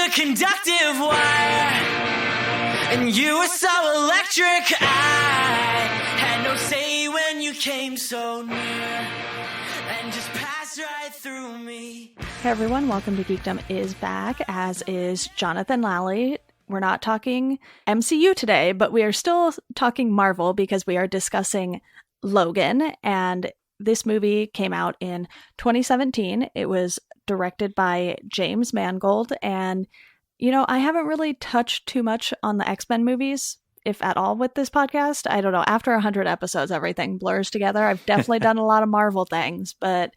a conductive wire, and you were so electric. I had no say when you came so near, and just passed right through me. Hey everyone, welcome to Geekdom is back, as is Jonathan Lally. We're not talking MCU today, but we are still talking Marvel because we are discussing Logan, and this movie came out in 2017. It was directed by James Mangold, and, you know, I haven't really touched too much on the X-Men movies, if at all, with this podcast. I don't know. After 100 episodes, everything blurs together. I've definitely done a lot of Marvel things, but,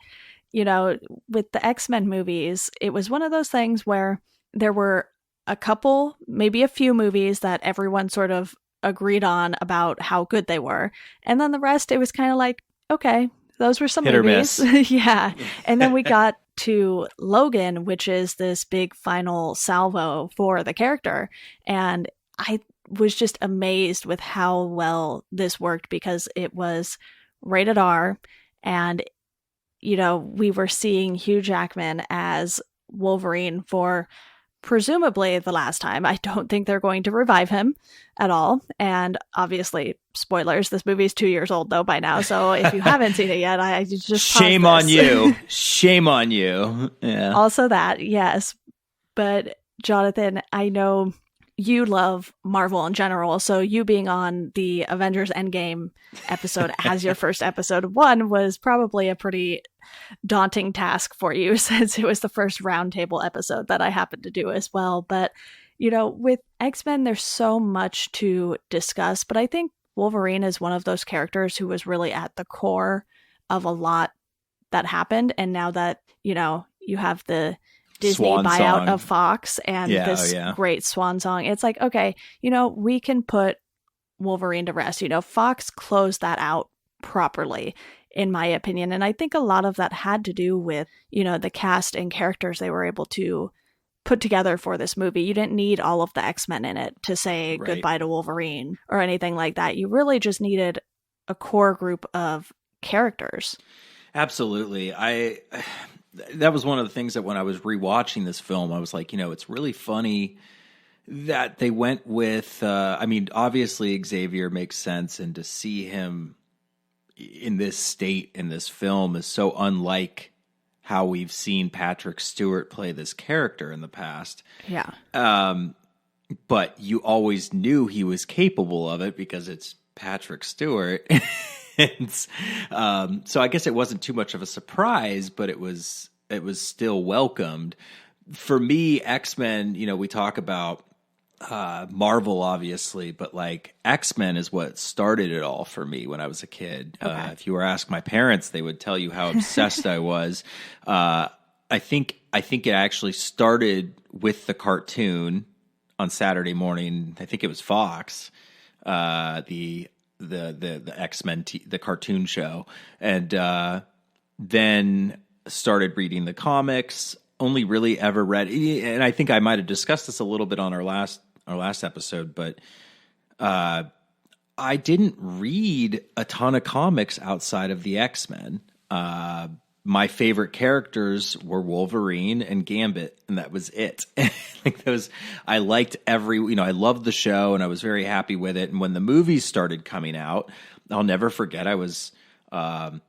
you know, with the X-Men movies, it was one of those things where there were a couple, maybe a few movies that everyone sort of agreed on about how good they were. And then the rest, it was kind of like, okay, those were some hit movies. or miss. Yeah. And then we got to Logan, which is this big final salvo for the character. And I was just amazed with how well this worked because it was rated R. And, you know, we were seeing Hugh Jackman as Wolverine for presumably the last time. I don't think they're going to revive him at all. And obviously, spoilers, this movie is 2 years old though by now. So if you haven't seen it yet, I just shame on you. Shame on you. Yeah. Also that, yes. But Jonathan, I know you love Marvel in general. So you being on the Avengers Endgame episode as your first episode one was probably a pretty daunting task for you, since it was the first roundtable episode that I happened to do as well. But, you know, with X-Men, there's so much to discuss, but I think Wolverine is one of those characters who was really at the core of a lot that happened. And now that, you know, you have the Disney Swan buyout song of Fox and this great swan song, it's like, okay, you know, we can put Wolverine to rest. You know, Fox closed that out properly, in my opinion. And I think a lot of that had to do with, you know, the cast and characters they were able to put together for this movie. You didn't need all of the X-Men in it to say goodbye to Wolverine or anything like that. You really just needed a core group of characters. Absolutely. That was one of the things that when I was rewatching this film, I was like, you know, it's really funny that they went with, I mean, obviously Xavier makes sense, and to see him in this state in this film is so unlike how we've seen Patrick Stewart play this character in the past. Yeah. But you always knew he was capable of it because it's Patrick Stewart. And, so I guess it wasn't too much of a surprise, but it was still welcomed. For me, X-Men, you know, we talk about Marvel, obviously, but like X-Men is what started it all for me when I was a kid. Okay. If you were asked my parents, they would tell you how obsessed I was. I think it actually started with the cartoon on Saturday morning. I think it was Fox, the X-Men the cartoon show, and then started reading the comics. Only really ever read, and I think I might have discussed this a little bit on our last episode, but I didn't read a ton of comics outside of the X-Men. My favorite characters were Wolverine and Gambit, and that was it. Like those, I liked I loved the show, and I was very happy with it. And when the movies started coming out, I'll never forget. I was at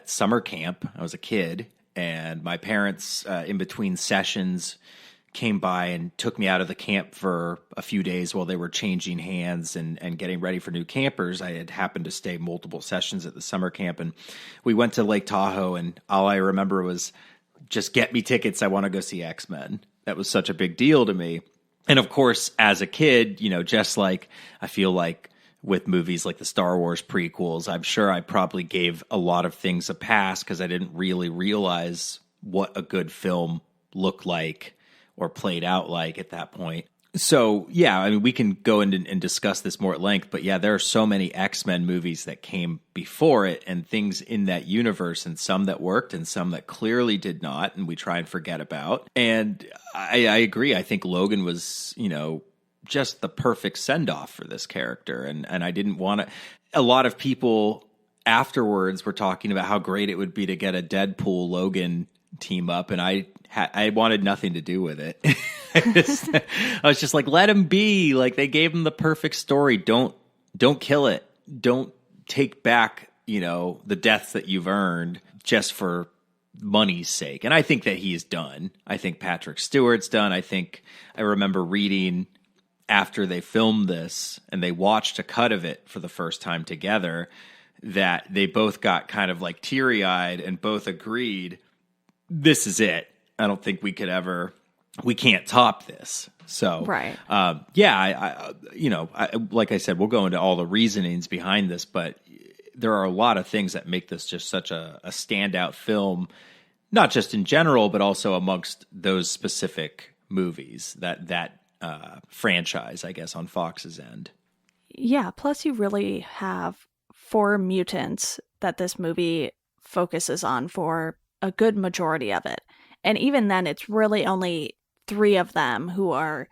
summer camp. I was a kid, and my parents, in between sessions, came by and took me out of the camp for a few days while they were changing hands and getting ready for new campers. I had happened to stay multiple sessions at the summer camp, and we went to Lake Tahoe, and all I remember was, just get me tickets. I want to go see X-Men. That was such a big deal to me. And of course, as a kid, you know, just like I feel like with movies like the Star Wars prequels, I'm sure I probably gave a lot of things a pass because I didn't really realize what a good film looked like or played out like at that point. So, yeah, I mean, we can go in and discuss this more at length, but yeah, there are so many X-Men movies that came before it and things in that universe, and some that worked and some that clearly did not, and we try and forget about. And I agree. I think Logan was, you know, just the perfect send-off for this character. And I didn't want to... A lot of people afterwards were talking about how great it would be to get a Deadpool Logan team up, and I wanted nothing to do with it. I was just like, let him be. Like, they gave him the perfect story. Don't kill it. Don't take back, the deaths that you've earned just for money's sake. And I think that he's done. I think Patrick Stewart's done. I remember reading after they filmed this and they watched a cut of it for the first time together that they both got kind of like teary-eyed and both agreed, this is it. I don't think we can't top this. So, right. Like I said, we'll go into all the reasonings behind this, but there are a lot of things that make this just such a standout film, not just in general, but also amongst those specific movies, that franchise, I guess, on Fox's end. Yeah, plus you really have 4 mutants that this movie focuses on for a good majority of it. And even then, it's really only 3 of them who are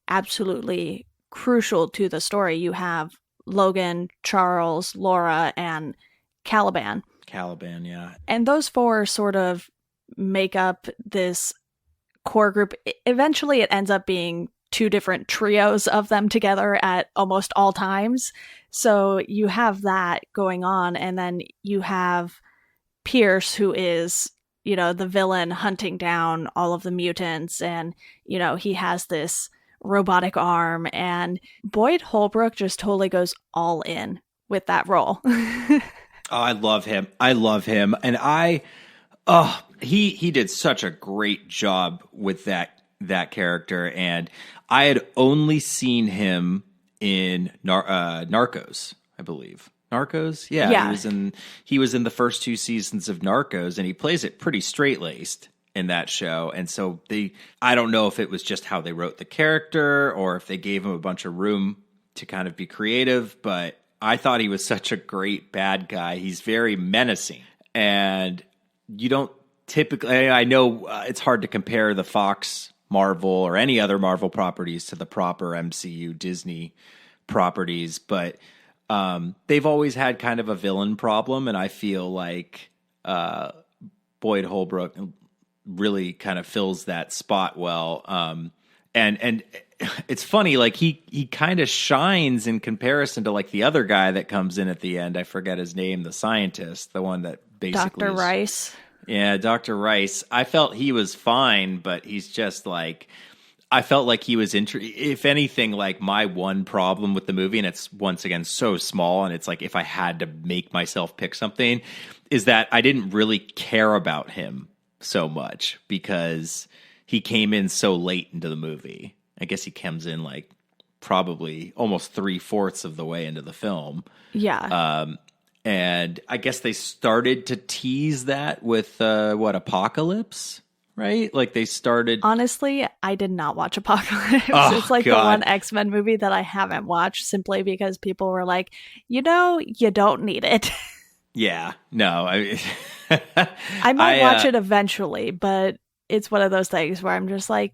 absolutely crucial to the story. You have Logan, Charles, Laura, and Caliban. Caliban, yeah. And those 4 sort of make up this core group. Eventually, it ends up being 2 different trios of them together at almost all times. So you have that going on. And then you have Pierce, who is, the villain hunting down all of the mutants. And, he has this robotic arm. And Boyd Holbrook just totally goes all in with that role. Oh, I love him. And he did such a great job with that character. And I had only seen him in Narcos, I believe. Narcos? Yeah. He was in the first 2 seasons of Narcos, and he plays it pretty straight-laced in that show. And so I don't know if it was just how they wrote the character or if they gave him a bunch of room to kind of be creative, but I thought he was such a great bad guy. He's very menacing. And you don't typically, I know it's hard to compare the Fox Marvel or any other Marvel properties to the proper MCU Disney properties, but they've always had kind of a villain problem, and I feel like Boyd Holbrook really kind of fills that spot well. And it's funny, like he kind of shines in comparison to like the other guy that comes in at the end. I forget his name, the scientist, the one that basically Dr. Rice. Yeah, Dr. Rice. I felt he was fine, but he's just like, I felt like he was, if anything, like my one problem with the movie, and it's once again so small, and it's like if I had to make myself pick something, is that I didn't really care about him so much because he came in so late into the movie. I guess he comes in like probably almost 3/4 of the way into the film. Yeah. And I guess they started to tease that with Apocalypse, right? Like they started. Honestly, I did not watch Apocalypse. Oh, it's like God. the one X-Men movie that I haven't watched simply because people were like, you don't need it. Yeah, no. I might watch it eventually, but it's one of those things where I'm just like,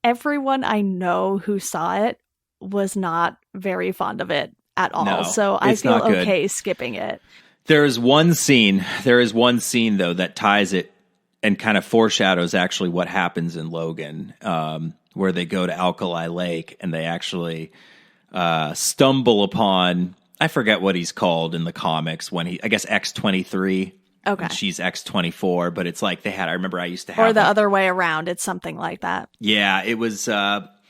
everyone I know who saw it was not very fond of it at all. No, so I it's feel not good. okay skipping it. There is one scene though that ties it and kind of foreshadows actually what happens in Logan, where they go to Alkali Lake and they actually stumble upon, I forget what he's called in the comics, I guess X-23. Okay. And she's X-24, but it's like I remember I used to have. Or the other way around. It's something like that. Yeah, it was.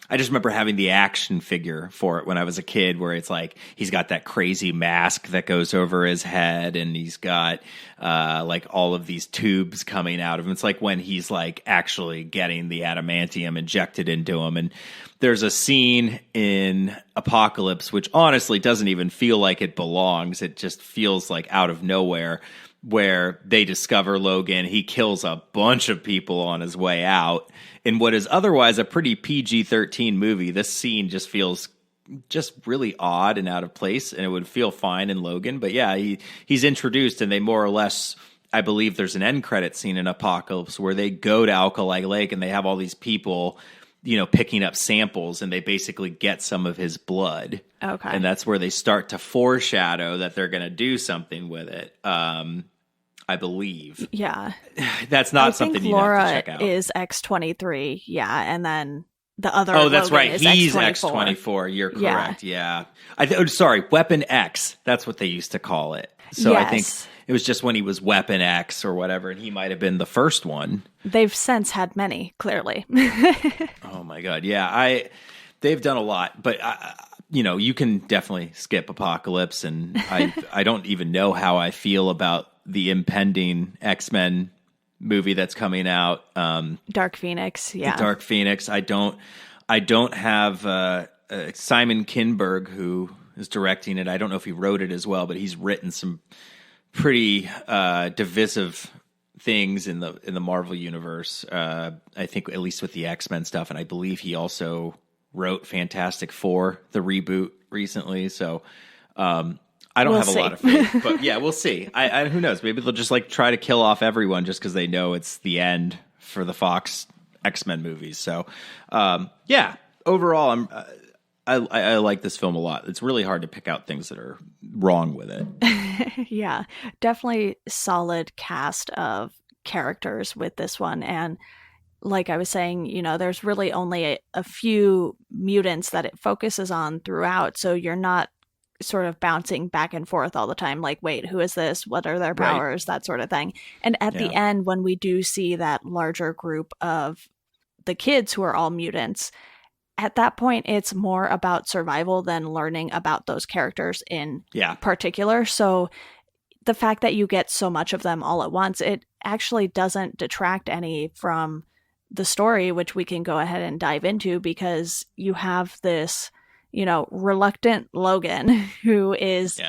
I just remember having the action figure for it when I was a kid, where it's like he's got that crazy mask that goes over his head, and he's got like all of these tubes coming out of him. It's like when he's like actually getting the adamantium injected into him. And there's a scene in Apocalypse which honestly doesn't even feel like it belongs. It just feels like out of nowhere, where they discover Logan. He kills a bunch of people on his way out in what is otherwise a pretty PG-13 movie. This scene just feels just really odd and out of place, and it would feel fine in Logan. But yeah, he's introduced, and they more or less, I believe there's an end credit scene in Apocalypse where they go to Alkali Lake and they have all these people, picking up samples, and they basically get some of his blood. Okay. And that's where they start to foreshadow that they're going to do something with it. I believe. Yeah. That's not I something think you have Laura to check out. is X-23, yeah, and then the other Oh, that's Logan right. is He's X-24. X-24. You're Yeah. correct. Yeah. Sorry, Weapon X. That's what they used to call it. So Yes. I think it was just when he was Weapon X or whatever, and he might have been the first one. They've since had many, clearly. Oh my God. Yeah. They've done a lot, but you can definitely skip Apocalypse, and I don't even know how I feel about the impending X-Men movie that's coming out. Dark Phoenix, yeah. Dark Phoenix. I don't have Simon Kinberg, who is directing it. I don't know if he wrote it as well, but he's written some pretty divisive things in the Marvel universe. I think at least with the X-Men stuff, and I believe he also wrote Fantastic Four, the reboot recently. So I don't have a lot of faith, but yeah, we'll see. I who knows? Maybe they'll just like try to kill off everyone just because they know it's the end for the Fox X-Men movies. So yeah, overall, I like this film a lot. It's really hard to pick out things that are wrong with it. Yeah, definitely solid cast of characters with this one. And like I was saying, there's really only a few mutants that it focuses on throughout. So you're not sort of bouncing back and forth all the time. Like, wait, who is this? What are their powers? Right. That sort of thing. And at the end, when we do see that larger group of the kids who are all mutants, at that point, it's more about survival than learning about those characters in particular. So the fact that you get so much of them all at once, it actually doesn't detract any from the story, which we can go ahead and dive into, because you have this, reluctant Logan who is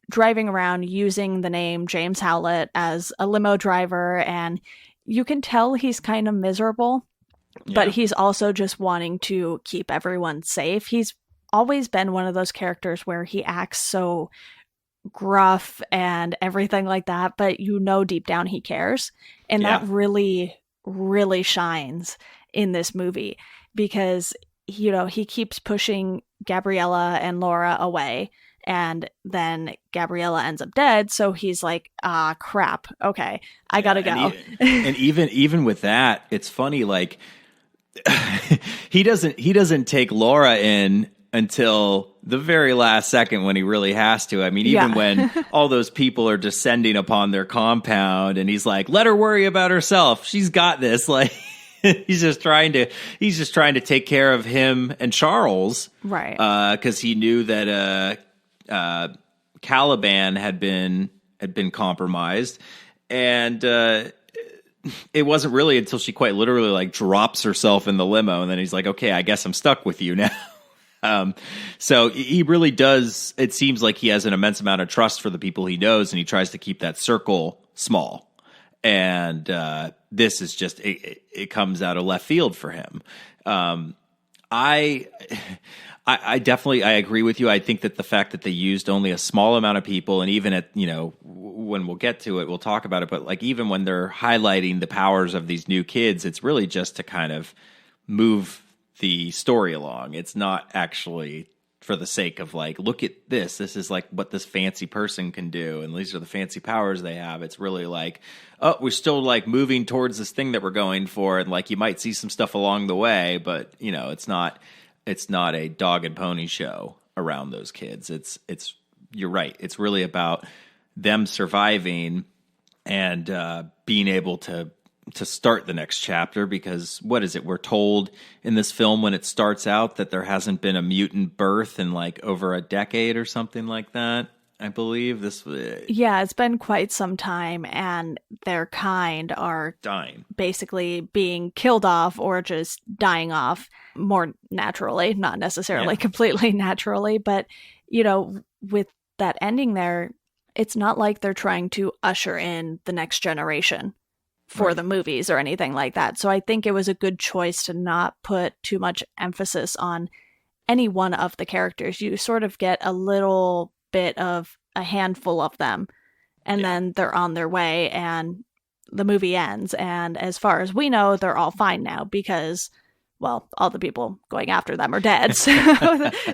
driving around using the name James Howlett as a limo driver. And you can tell he's kind of miserable, but he's also just wanting to keep everyone safe. He's always been one of those characters where he acts so gruff and everything like that, but deep down he cares. And that really, really shines in this movie, because he keeps pushing Gabriella and Laura away, and then Gabriella ends up dead, so he's like, crap, okay, I gotta go. And even with that, it's funny, like he doesn't take Laura in until the very last second when he really has to. I mean, even when all those people are descending upon their compound, and he's like, let her worry about herself. She's got this. Like, he's just trying to take care of him and Charles. Right. Cause he knew that, Caliban had been compromised, and, it wasn't really until she quite literally like drops herself in the limo, and then he's like, okay, I guess I'm stuck with you now. So he really does. It seems like he has an immense amount of trust for the people he knows, and he tries to keep that circle small. And this is just it comes out of left field for him. I definitely agree with you. I think that the fact that they used only a small amount of people, and even at when we'll get to it, we'll talk about it. But like even when they're highlighting the powers of these new kids, it's really just to kind of move the story along. It's not actually for the sake of like, look at this. This is like what this fancy person can do, and these are the fancy powers they have. It's really like, oh, we're still like moving towards this thing that we're going for, and like you might see some stuff along the way, but it's not a dog and pony show around those kids. It's you're right. It's really about them surviving and being able to start the next chapter, because what is it? We're told in this film when it starts out that there hasn't been a mutant birth in like over a decade or something like that. I believe Yeah, it's been quite some time, and their kind are dying, basically being killed off or just dying off more naturally, not necessarily completely naturally. But, with that ending there, it's not like they're trying to usher in the next generation for the movies or anything like that. So I think it was a good choice to not put too much emphasis on any one of the characters. You sort of get a little bit of a handful of them, and then they're on their way, and the movie ends. And as far as we know, they're all fine now because, well, all the people going after them are dead. So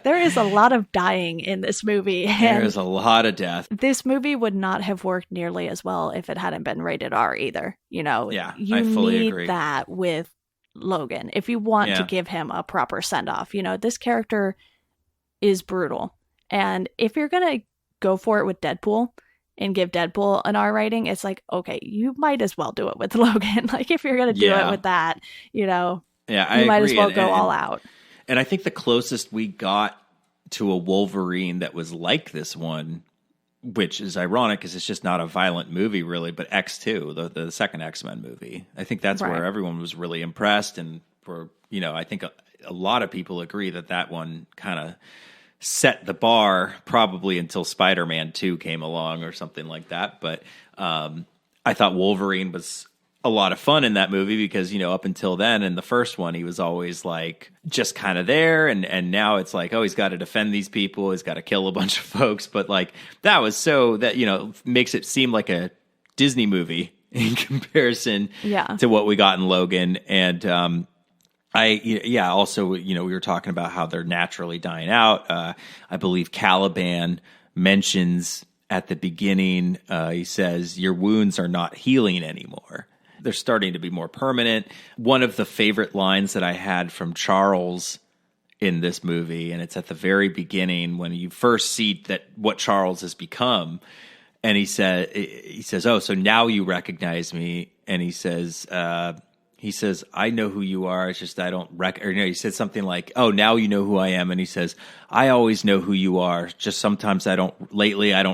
there is a lot of dying in this movie. There is a lot of death. This movie would not have worked nearly as well if it hadn't been rated R either. You know, Yeah, you I fully need agree. that with Logan if you want to Yeah. give him a proper send off. You know, this character is brutal. And if you're going to go for it with Deadpool and give Deadpool an R rating, it's like, okay, you might as well do it with Logan. Like, if you're going to do it with that, you know, Yeah, I you might agree. as well And- go and- all out. And I think the closest we got to a Wolverine that was like this one, which is ironic because it's just not a violent movie really, but X2, the second X-Men movie. I think that's Right. where everyone was really impressed. And for, you know, I think a lot of people agree that one kind of set the bar probably until Spider-Man 2 came along or something like that. But I thought Wolverine was a lot of fun in that movie because, you know, up until then in the first one, he was always like just kind of there. And now it's like, oh, he's got to defend these people. He's got to kill a bunch of folks. But like that was so that, you know, makes it seem like a Disney movie in comparison to what we got in Logan. And also, you know, we were talking about how they're naturally dying out. I believe Caliban mentions at the beginning, he says, your wounds are not healing anymore. They're starting to be more permanent. One of the favorite lines that I had from Charles in this movie, and it's at the very beginning when you first see that what Charles has become, and he says, oh, so now you recognize me, and he says, I know who you are. It's just I don't he said something like, oh, now you know who I am. And he says, I always know who you are. Just sometimes I don't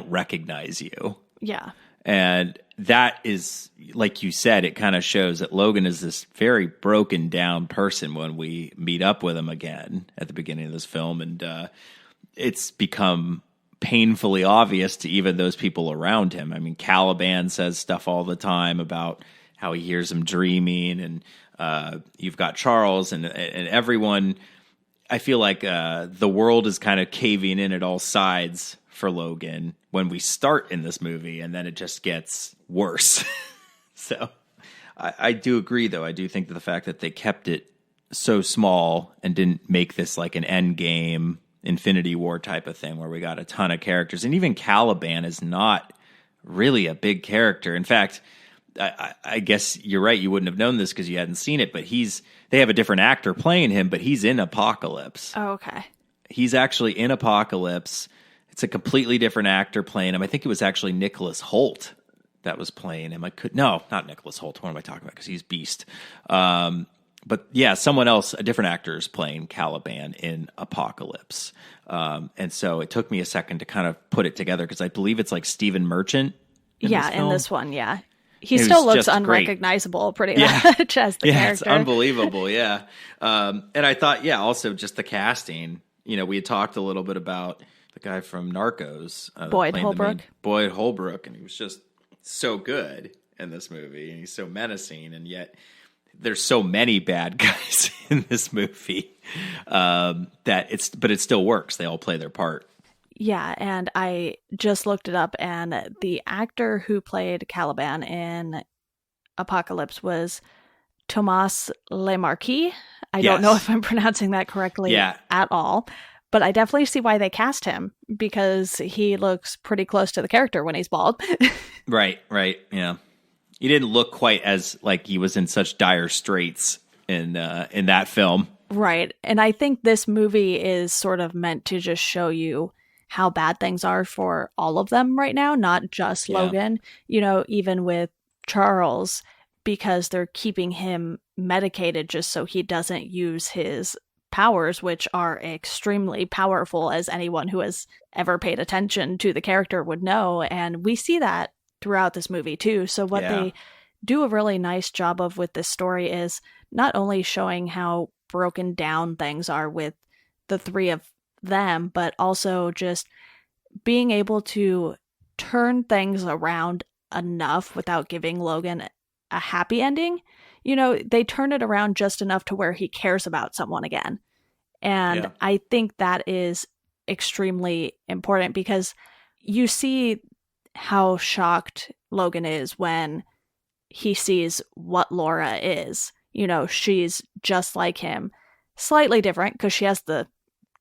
recognize you. Yeah. And that is, like you said, it kind of shows that Logan is this very broken down person when we meet up with him again at the beginning of this film. And it's become painfully obvious to even those people around him. I mean, Caliban says stuff all the time about how he hears him dreaming, and you've got Charles and everyone. I feel like the world is kind of caving in at all sides for Logan when we start in this movie, and then it just gets worse. So I do agree, though. I do think that the fact that they kept it so small and didn't make this like an end game Infinity War type of thing where we got a ton of characters, and even Caliban is not really a big character. In fact, I guess you're right. You wouldn't have known this because you hadn't seen it, but they have a different actor playing him, but he's in Apocalypse. Oh, okay. He's actually in Apocalypse. It's a completely different actor playing him. I think it was actually Nicholas Hoult that was playing him. No, not Nicholas Hoult. What am I talking about? Because he's Beast. But yeah, someone else, a different actor is playing Caliban in Apocalypse. And so it took me a second to kind of put it together because I believe it's like Stephen Merchant. In this one, yeah. He It still was looks just great. unrecognizable pretty much as the character. It's unbelievable, yeah. And I thought, also just the casting. You know, we had talked a little bit about the guy from Narcos. Boyd playing the Holbrook. Boyd Holbrook, and he was just so good in this movie, and he's so menacing, and yet there's so many bad guys in this movie but it still works. They all play their part. Yeah, and I just looked it up, and the actor who played Caliban in Apocalypse was Thomas Lemarquis. I don't know if I'm pronouncing that correctly at all, but I definitely see why they cast him, because he looks pretty close to the character when he's bald. Right, yeah. He didn't look quite as like he was in such dire straits in that film. Right, and I think this movie is sort of meant to just show you how bad things are for all of them right now, not just Logan, you know, even with Charles, because they're keeping him medicated just so he doesn't use his powers, which are extremely powerful, as anyone who has ever paid attention to the character would know. And we see that throughout this movie too. So what they do a really nice job of with this story is not only showing how broken down things are with the three of them, but also just being able to turn things around enough without giving Logan a happy ending. You know, they turn it around just enough to where he cares about someone again. And I think that is extremely important, because you see how shocked Logan is when he sees what Laura is. You know, she's just like him. slightly different because she has the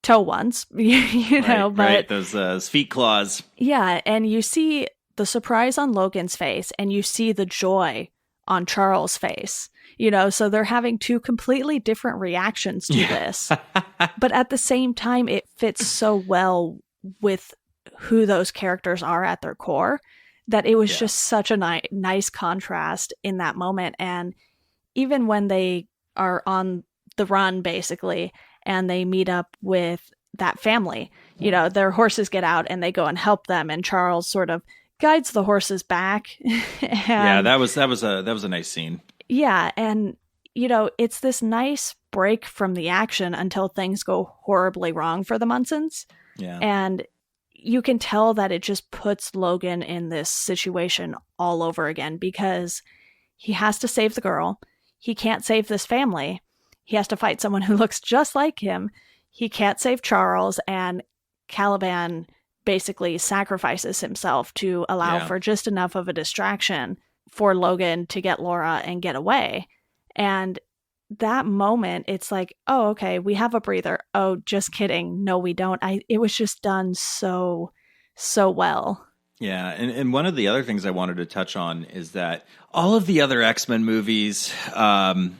toe ones, you know, but right. Those feet claws. yeah, and you see the surprise on Logan's face and you see the joy on Charles' face, you know, so they're having two completely different reactions to this. But at the same time, it fits so well with who those characters are at their core that it was just such a nice contrast in that moment. And even when they are on the run, basically, and they meet up with that family, you know, their horses get out and they go and help them, and Charles sort of guides the horses back. Yeah, that was a nice scene. Yeah, and you know, it's this nice break from the action until things go horribly wrong for the Munsons. Yeah. And you can tell that it just puts Logan in this situation all over again because he has to save the girl. He can't save this family. He has to fight someone who looks just like him. He can't save Charles, and Caliban basically sacrifices himself to allow for just enough of a distraction for Logan to get Laura and get away. And that moment, it's like, oh, okay, we have a breather. Oh, just kidding. No, we don't. It was just done so well. Yeah, and one of the other things I wanted to touch on is that all of the other X-Men movies, and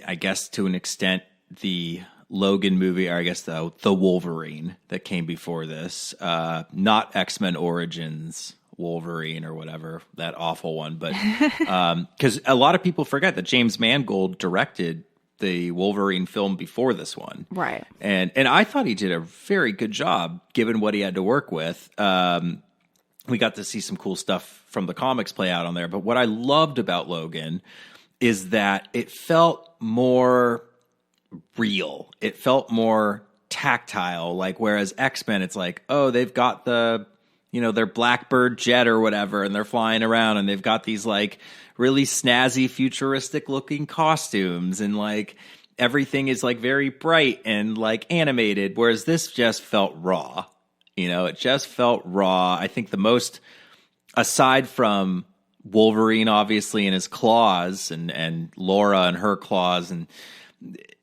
I guess to an extent the Logan movie, or I guess the Wolverine that came before this, not X-Men Origins Wolverine or whatever, that awful one, but because a lot of people forget that James Mangold directed the Wolverine film before this one, right? And I thought he did a very good job given what he had to work with. We got to see some cool stuff from the comics play out on there, but what I loved about Logan is that it felt more real. It felt more tactile. Like, whereas X-Men, it's like, oh, they've got the, you know, their Blackbird jet or whatever, and they're flying around, and they've got these like really snazzy, futuristic looking costumes, and like everything is like very bright and like animated. Whereas this just felt raw. You know, it just felt raw. I think the most, aside from Wolverine, obviously, and his claws, and Laura and her claws, and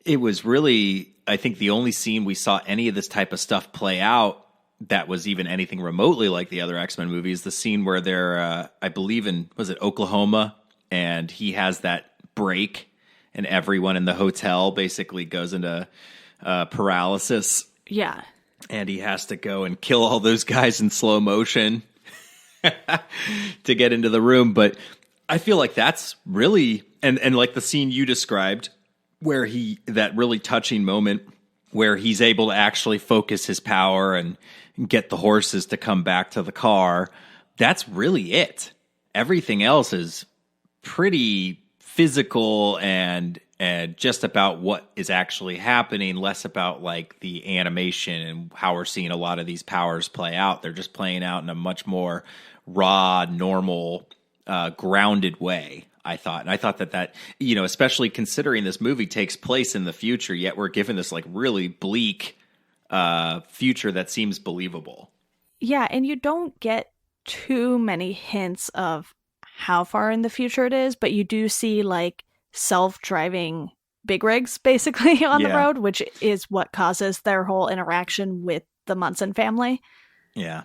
it was really, I think, the only scene we saw any of this type of stuff play out that was even anything remotely like the other X-Men movies. The scene where they're, I believe in, was it Oklahoma? And he has that break, and everyone in the hotel basically goes into paralysis. Yeah. And he has to go and kill all those guys in slow motion to get into the room. But I feel like that's really, and like the scene you described, where that really touching moment where he's able to actually focus his power and get the horses to come back to the car. That's really it. Everything else is pretty physical and just about what is actually happening, less about like the animation and how we're seeing a lot of these powers play out. They're just playing out in a much more raw, normal, grounded way, I thought. And I thought that, you know, especially considering this movie takes place in the future, yet we're given this like really bleak future that seems believable. Yeah, and you don't get too many hints of how far in the future it is, but you do see like self-driving big rigs basically on the road, which is what causes their whole interaction with the Munson family. Yeah.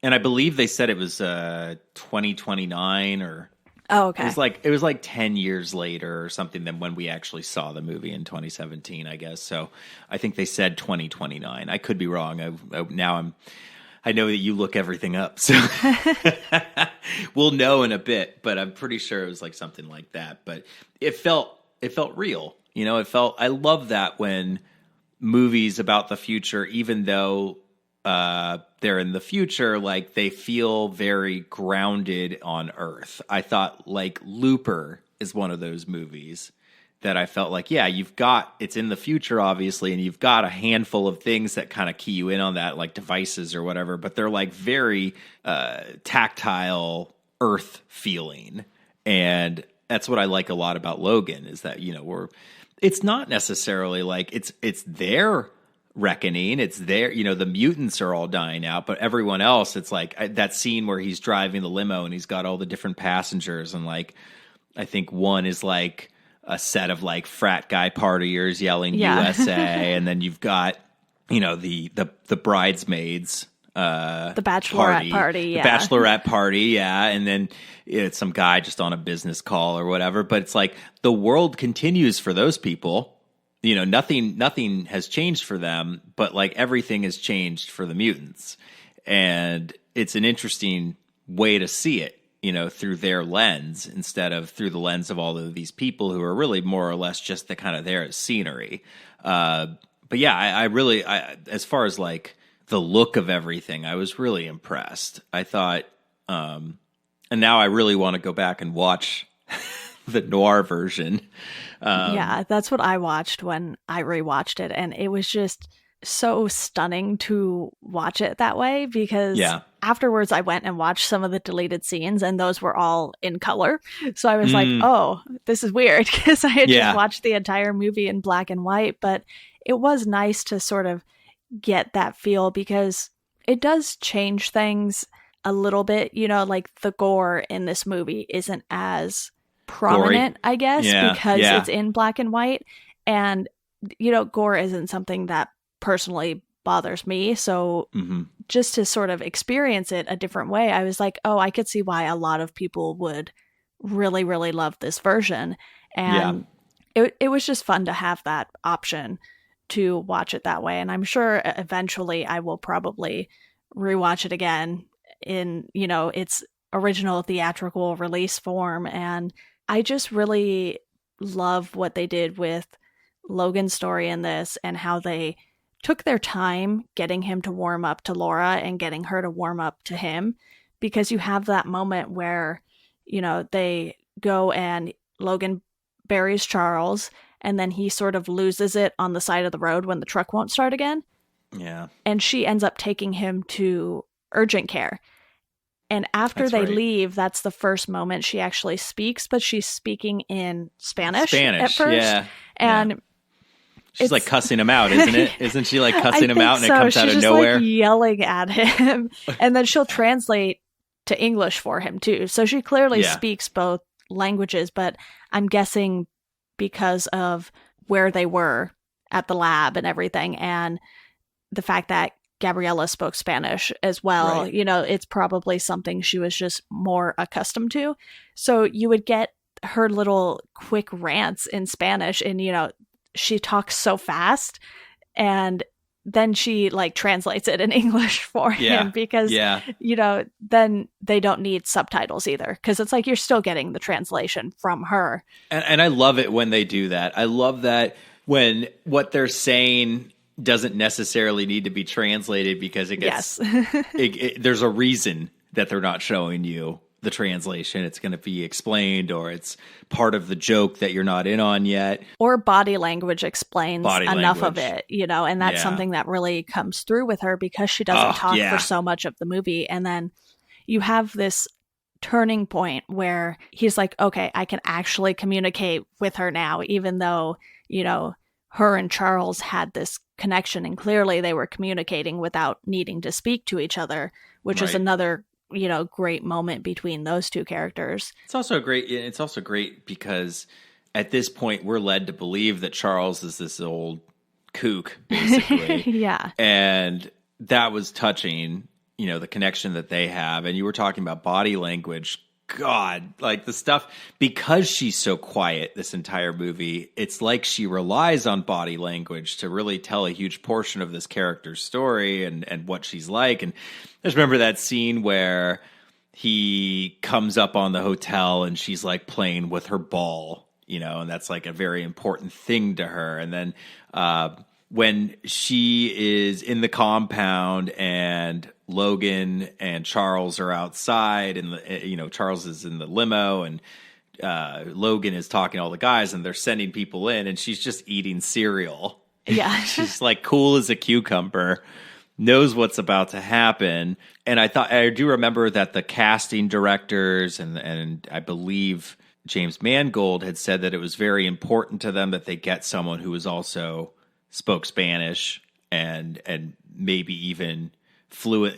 And I believe they said it was 2029 or... Oh, okay. It was like 10 years later or something than when we actually saw the movie in 2017, I guess. So I think they said 2029. I could be wrong. I know that you look everything up, so we'll know in a bit, but I'm pretty sure it was like something like that. But it felt real. You know, I love that when movies about the future, even though they're in the future, like they feel very grounded on Earth. I thought like Looper is one of those movies that I felt like, yeah, it's in the future, obviously, and you've got a handful of things that kind of key you in on that, like devices or whatever, but they're like very tactile Earth feeling. And that's what I like a lot about Logan, is that, you know, it's not necessarily like it's their reckoning. It's there, you know, the mutants are all dying out, but everyone else, it's like that scene where he's driving the limo and he's got all the different passengers, and like I think one is like a set of like frat guy partiers yelling Yeah. USA, and then you've got, you know, the bridesmaids, The bachelorette party, yeah. the bachelorette party, yeah, and then it's some guy just on a business call or whatever. But it's like the world continues for those people. You know, nothing has changed for them, but like everything has changed for the mutants, and it's an interesting way to see it, you know, through their lens instead of through the lens of all of these people who are really more or less just the kind of there as scenery. But yeah, I really, as far as like the look of everything, I was really impressed. I thought, and now I really want to go back and watch the noir version. Yeah, that's what I watched when I rewatched it, and it was just so stunning to watch it that way because afterwards I went and watched some of the deleted scenes, and those were all in color. So I was like, oh, this is weird, because I had just watched the entire movie in black and white, but it was nice to sort of get that feel because it does change things a little bit. You know, like the gore in this movie isn't as prominent, I guess, because it's in black and white. And, you know, gore isn't something that personally bothers me. So just to sort of experience it a different way, I was like, oh, I could see why a lot of people would really, really love this version. And it was just fun to have that option to watch it that way. And I'm sure eventually I will probably rewatch it again in, you know, its original theatrical release form. And I just really love what they did with Logan's story in this and how they took their time getting him to warm up to Laura and getting her to warm up to him, because you have that moment where, you know, they go and Logan buries Charles and then he sort of loses it on the side of the road when the truck won't start again. Yeah. And she ends up taking him to urgent care. And after they leave, that's the first moment she actually speaks, but she's speaking in Spanish at first. Yeah. And she's like cussing him out, isn't it? Isn't she like cussing him out and it comes out of nowhere? She's like yelling at him. And then she'll translate to English for him too. So she clearly speaks both languages, but I'm guessing because of where they were at the lab and everything, and the fact that Gabriella spoke Spanish as well, you know, it's probably something she was just more accustomed to. So you would get her little quick rants in Spanish, and, you know, she talks so fast, and then she like translates it in English for him because, you know, then they don't need subtitles either, because it's like you're still getting the translation from her. And I love it when they do that. I love that when what they're saying doesn't necessarily need to be translated, because it gets there's a reason that they're not showing you the translation. It's going to be explained, or it's part of the joke that you're not in on yet, or body language explains enough of it, you know. And that's something that really comes through with her, because she doesn't talk for so much of the movie. And then you have this turning point where he's like, okay, I can actually communicate with her now, even though, you know, her and Charles had this connection, and clearly they were communicating without needing to speak to each other, which is another, you know, great moment between those two characters. It's also great because at this point we're led to believe that Charles is this old kook, basically. And that was touching, you know, the connection that they have. And you were talking about body language. God, like the stuff, because she's so quiet this entire movie, it's like she relies on body language to really tell a huge portion of this character's story and what she's like. And I just remember that scene where he comes up on the hotel and she's like playing with her ball, you know, and that's like a very important thing to her. And then when she is in the compound and Logan and Charles are outside, and you know, Charles is in the limo, and Logan is talking to all the guys, and they're sending people in, and she's just eating cereal. Yeah, she's like cool as a cucumber, knows what's about to happen. And I do remember that the casting directors and I believe James Mangold had said that it was very important to them that they get someone who was also spoke Spanish and maybe even fluent,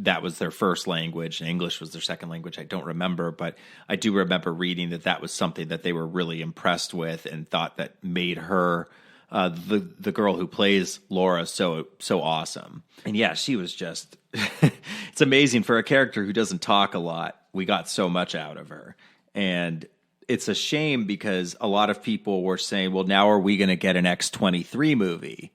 that was their first language and English was their second language. I don't remember, but I do remember reading that was something that they were really impressed with and thought that made her, the girl who plays Laura, so awesome. And yeah, she was just, it's amazing for a character who doesn't talk a lot. We got so much out of her. And it's a shame because a lot of people were saying, well, now are we going to get an X-23 movie?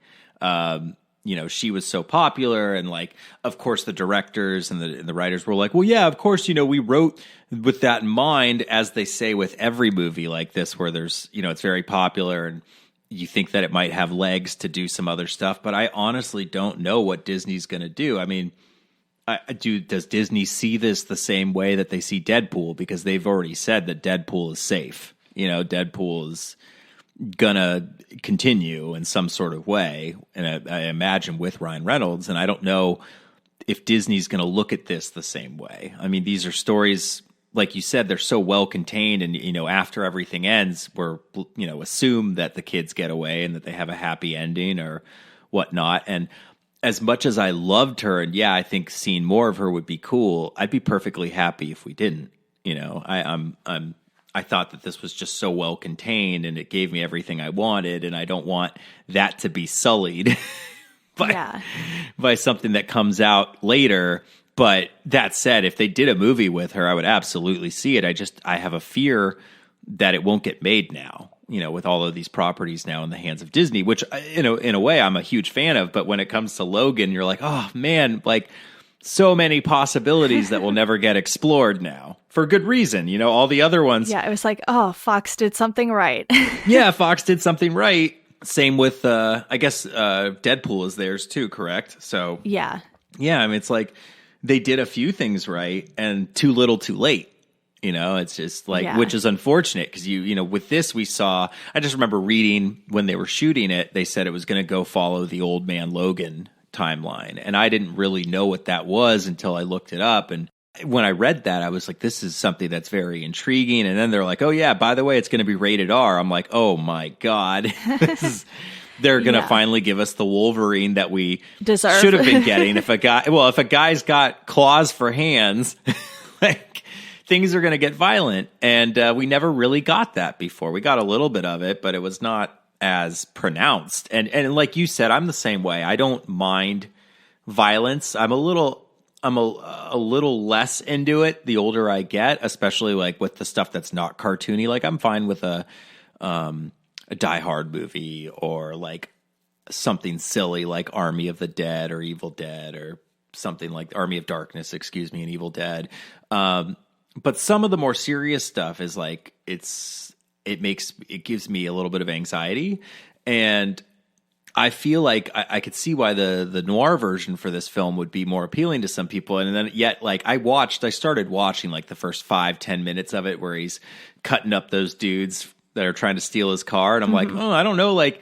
She was so popular, and like, of course, the directors and the writers were like, well, yeah, of course, we wrote with that in mind, as they say with every movie like this, where there's, it's very popular and you think that it might have legs to do some other stuff. But I honestly don't know what Disney's going to do. I mean, does Disney see this the same way that they see Deadpool? Because they've already said that Deadpool is safe. Deadpool is gonna continue in some sort of way, and I imagine with Ryan Reynolds. And I don't know if Disney's going to look at this the same way. I mean, these are stories, like you said, they're so well contained, and after everything ends, we're assume that the kids get away and that they have a happy ending or whatnot. And as much as I loved her, and yeah, I think seeing more of her would be cool, I'd be perfectly happy if we didn't. I thought that this was just so well contained and it gave me everything I wanted, and I don't want that to be sullied by something that comes out later. But that said, if they did a movie with her, I would absolutely see it. I have a fear that it won't get made now, with all of these properties now in the hands of Disney, which in a way I'm a huge fan of. But when it comes to Logan, you're like, oh man, like so many possibilities that will never get explored now, for good reason. All the other ones. Yeah, it was like, oh, Fox did something right. Yeah, Fox did something right. Same with, I guess, Deadpool is theirs too, correct? So yeah, I mean, it's like they did a few things right and too little too late. It's just like, which is unfortunate because with this I just remember reading when they were shooting it, they said it was going to go follow the Old Man Logan timeline. And I didn't really know what that was until I looked it up. And when I read that, I was like, this is something that's very intriguing. And then they're like, oh yeah, by the way, it's going to be rated R. I'm like, oh my God, they're going to finally give us the Wolverine that we deserve. Should have been getting. If a guy's got claws for hands, like things are going to get violent. And we never really got that before. We got a little bit of it, but it was not as pronounced. And like you said, I'm the same way. I don't mind violence. I'm a little less into it the older I get, especially like with the stuff that's not cartoony. Like I'm fine with a Die Hard movie or like something silly like Army of the Dead or Evil Dead or something like Army of Darkness, and Evil Dead. But some of the more serious stuff is like it gives me a little bit of anxiety, and I feel like I could see why the noir version for this film would be more appealing to some people. And then yet, like I started watching like the first 5-10 minutes of it where he's cutting up those dudes that are trying to steal his car. And I'm like, oh, I don't know. Like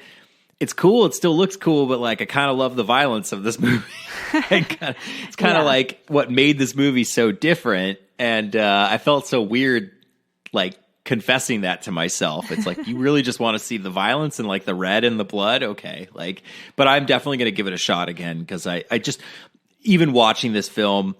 it's cool. It still looks cool, but like, I kind of love the violence of this movie. It's kind of like what made this movie so different. And I felt so weird, like, confessing that to myself. It's like, you really just want to see the violence and like the red and the blood. Okay. Like, but I'm definitely going to give it a shot again. Cause I just, even watching this film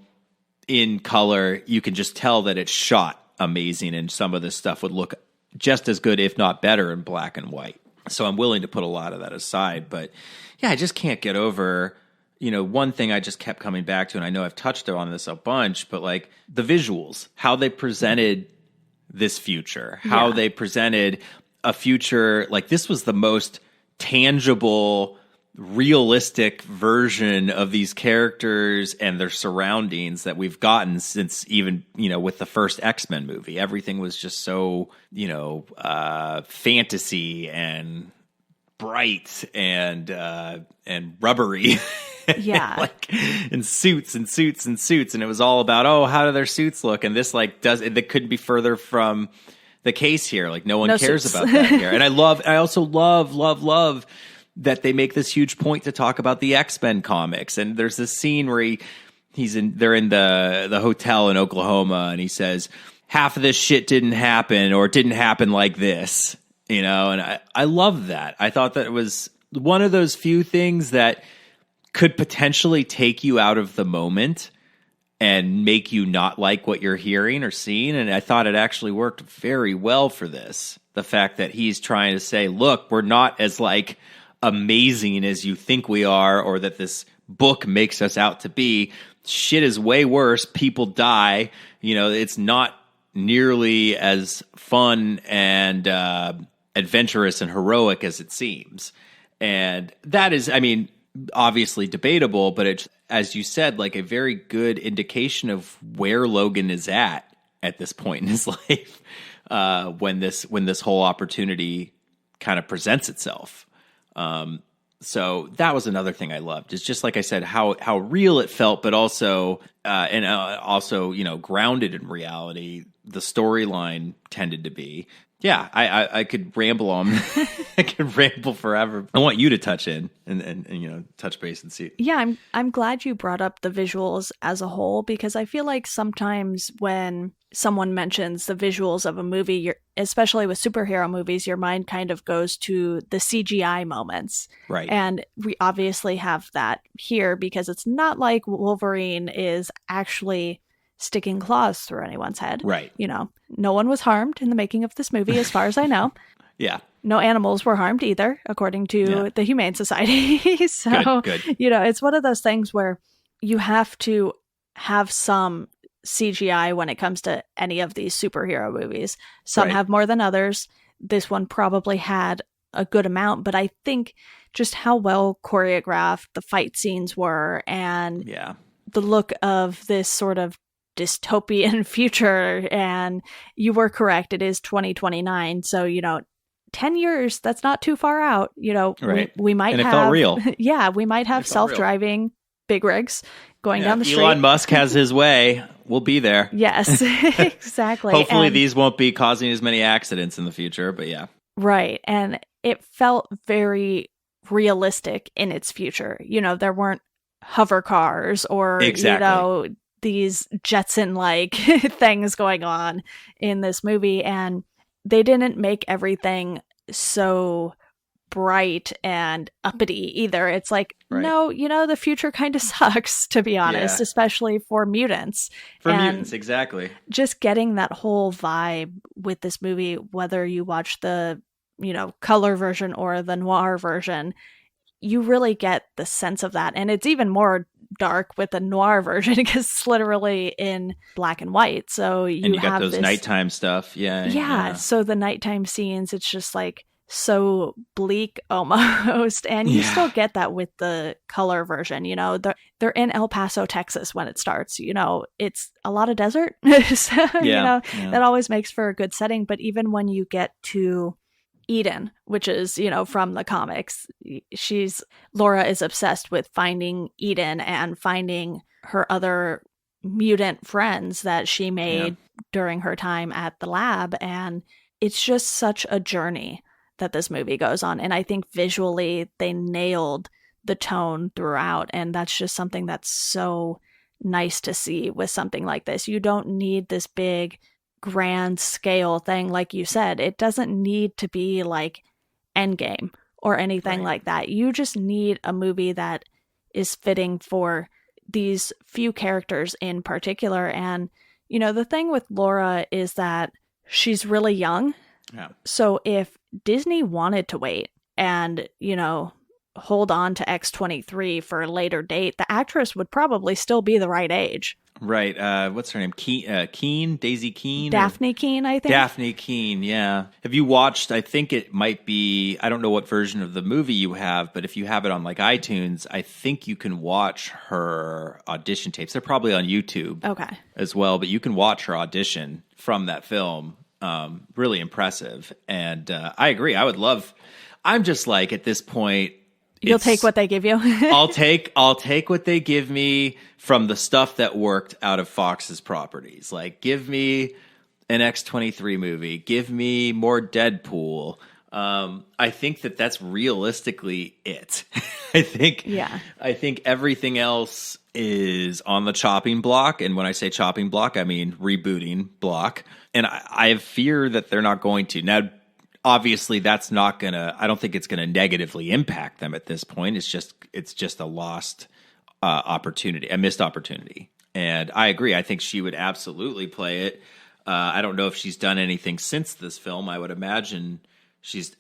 in color, you can just tell that it's shot amazing. And some of this stuff would look just as good, if not better, in black and white. So I'm willing to put a lot of that aside, but yeah, I just can't get over, one thing I just kept coming back to, and I know I've touched on this a bunch, but like the visuals, how they presented this future, how they presented a future, like this was the most tangible, realistic version of these characters and their surroundings that we've gotten since even, with the first X-Men movie. Everything was just so, fantasy and bright and rubbery. Yeah. And suits. And it was all about, oh, how do their suits look? And this that couldn't be further from the case here. Like no one cares about that here. And I also love that they make this huge point to talk about the X-Men comics. And there's this scene where they're in the hotel in Oklahoma, and he says, half of this shit didn't happen, or it didn't happen like this, and I love that. I thought that it was one of those few things that could potentially take you out of the moment and make you not like what you're hearing or seeing. And I thought it actually worked very well for this. The fact that he's trying to say, look, we're not as like amazing as you think we are, or that this book makes us out to be. Shit is way worse. People die. You know, it's not nearly as fun and adventurous and heroic as it seems. And that is, I mean, obviously debatable, but it's, as you said, like a very good indication of where Logan is at this point in his life, when this whole opportunity kind of presents itself. So that was another thing I loved. It's just like I said, how real it felt, but also also, you know, grounded in reality. The storyline tended to be. Yeah, I could ramble on. I could ramble forever. I want you to touch in and you know, touch base and see. Yeah, I'm glad you brought up the visuals as a whole, because I feel like sometimes when someone mentions the visuals of a movie, especially with superhero movies, your mind kind of goes to the CGI moments. Right. And we obviously have that here, because it's not like Wolverine is actually sticking claws through anyone's head. Right. You know, no one was harmed in the making of this movie, as far as I know. Yeah. No animals were harmed either, according to the Humane Society. So, good. You know, it's one of those things where you have to have some CGI when it comes to any of these superhero movies. Some have more than others. This one probably had a good amount, but I think just how well choreographed the fight scenes were, and the look of this sort of dystopian future. And you were correct, it is 2029, so, you know, 10 years, that's not too far out. You know, we might and it have felt real. Yeah, we might have self-driving big rigs going down the street. Elon Musk has his way, we'll be there. Yes. Exactly. Hopefully these won't be causing as many accidents in the future, but yeah. Right. And it felt very realistic in its future. You know, there weren't hover cars or you know, these Jetson-like things going on in this movie, and they didn't make everything so bright and uppity either. It's like, no, you know, the future kind of sucks, to be honest, especially for mutants. Mutants, exactly. Just getting that whole vibe with this movie, whether you watch the, you know, color version or the noir version, you really get the sense of that. And it's even more dark with the noir version, because it's literally in black and white. So you got have those nighttime stuff. Yeah. So the nighttime scenes, it's just like so bleak almost. And you still get that with the color version. You know, they're in El Paso, Texas when it starts. You know, it's a lot of desert. So, you know, that always makes for a good setting. But even when you get to Eden, which is, you know, from the comics, Laura is obsessed with finding Eden and finding her other mutant friends that she made during her time at the lab. And it's just such a journey that this movie goes on. And I think visually they nailed the tone throughout. And that's just something that's so nice to see with something like this. You don't need this big grand scale thing, like you said. It doesn't need to be like Endgame or anything like that. You just need a movie that is fitting for these few characters in particular. And, you know, the thing with Laura is that she's really young. Yeah. So if Disney wanted to wait and, you know, hold on to X-23 for a later date, the actress would probably still be the right age. Right. What's her name? Keen? Daisy Keen? Daphne Keen, I think. Daphne Keen, yeah. Have you watched, I think it might be, I don't know what version of the movie you have, but if you have it on like iTunes, I think you can watch her audition tapes. They're probably on YouTube as well, but you can watch her audition from that film. Really impressive. And I agree. I'm just like, at this point, you'll take what they give you. I'll take what they give me from the stuff that worked out of Fox's properties. Like, give me an X-23 movie. Give me more Deadpool. I think that's realistically it. I think everything else is on the chopping block. And when I say chopping block, I mean rebooting block. And I fear that they're not going to. Now, obviously that's not gonna, I don't think it's gonna negatively impact them at this point. It's just a lost opportunity, a missed opportunity. And I agree. I think she would absolutely play it. I don't know if she's done anything since this film. I would imagine she's,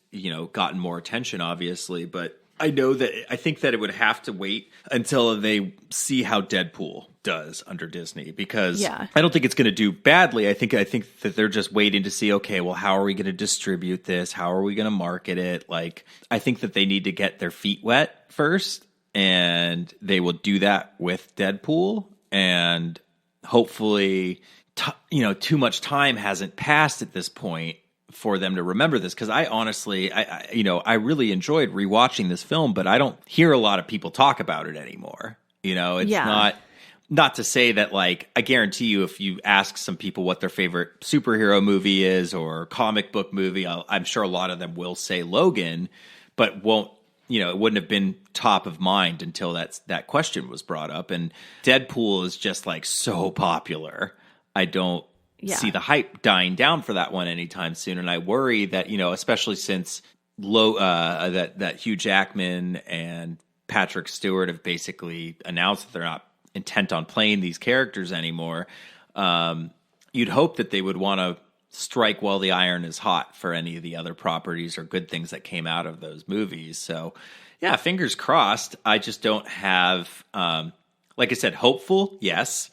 gotten more attention, obviously, but I think that it would have to wait until they see how Deadpool does under Disney, because I don't think it's going to do badly. I think that they're just waiting to see, okay, well, how are we going to distribute this? How are we going to market it? Like, I think that they need to get their feet wet first, and they will do that with Deadpool. And hopefully, too much time hasn't passed at this point for them to remember this, because I honestly, I really enjoyed rewatching this film, but I don't hear a lot of people talk about it anymore. It's not to say that, like, I guarantee you, if you ask some people what their favorite superhero movie is or comic book movie, I'm sure a lot of them will say Logan, but it wouldn't have been top of mind until that question was brought up. And Deadpool is just like so popular. I don't see the hype dying down for that one anytime soon. And I worry that, especially since that Hugh Jackman and Patrick Stewart have basically announced that they're not intent on playing these characters anymore, you'd hope that they would want to strike while the iron is hot for any of the other properties or good things that came out of those movies. So, yeah, fingers crossed. I just don't have, like I said, hopeful, yes.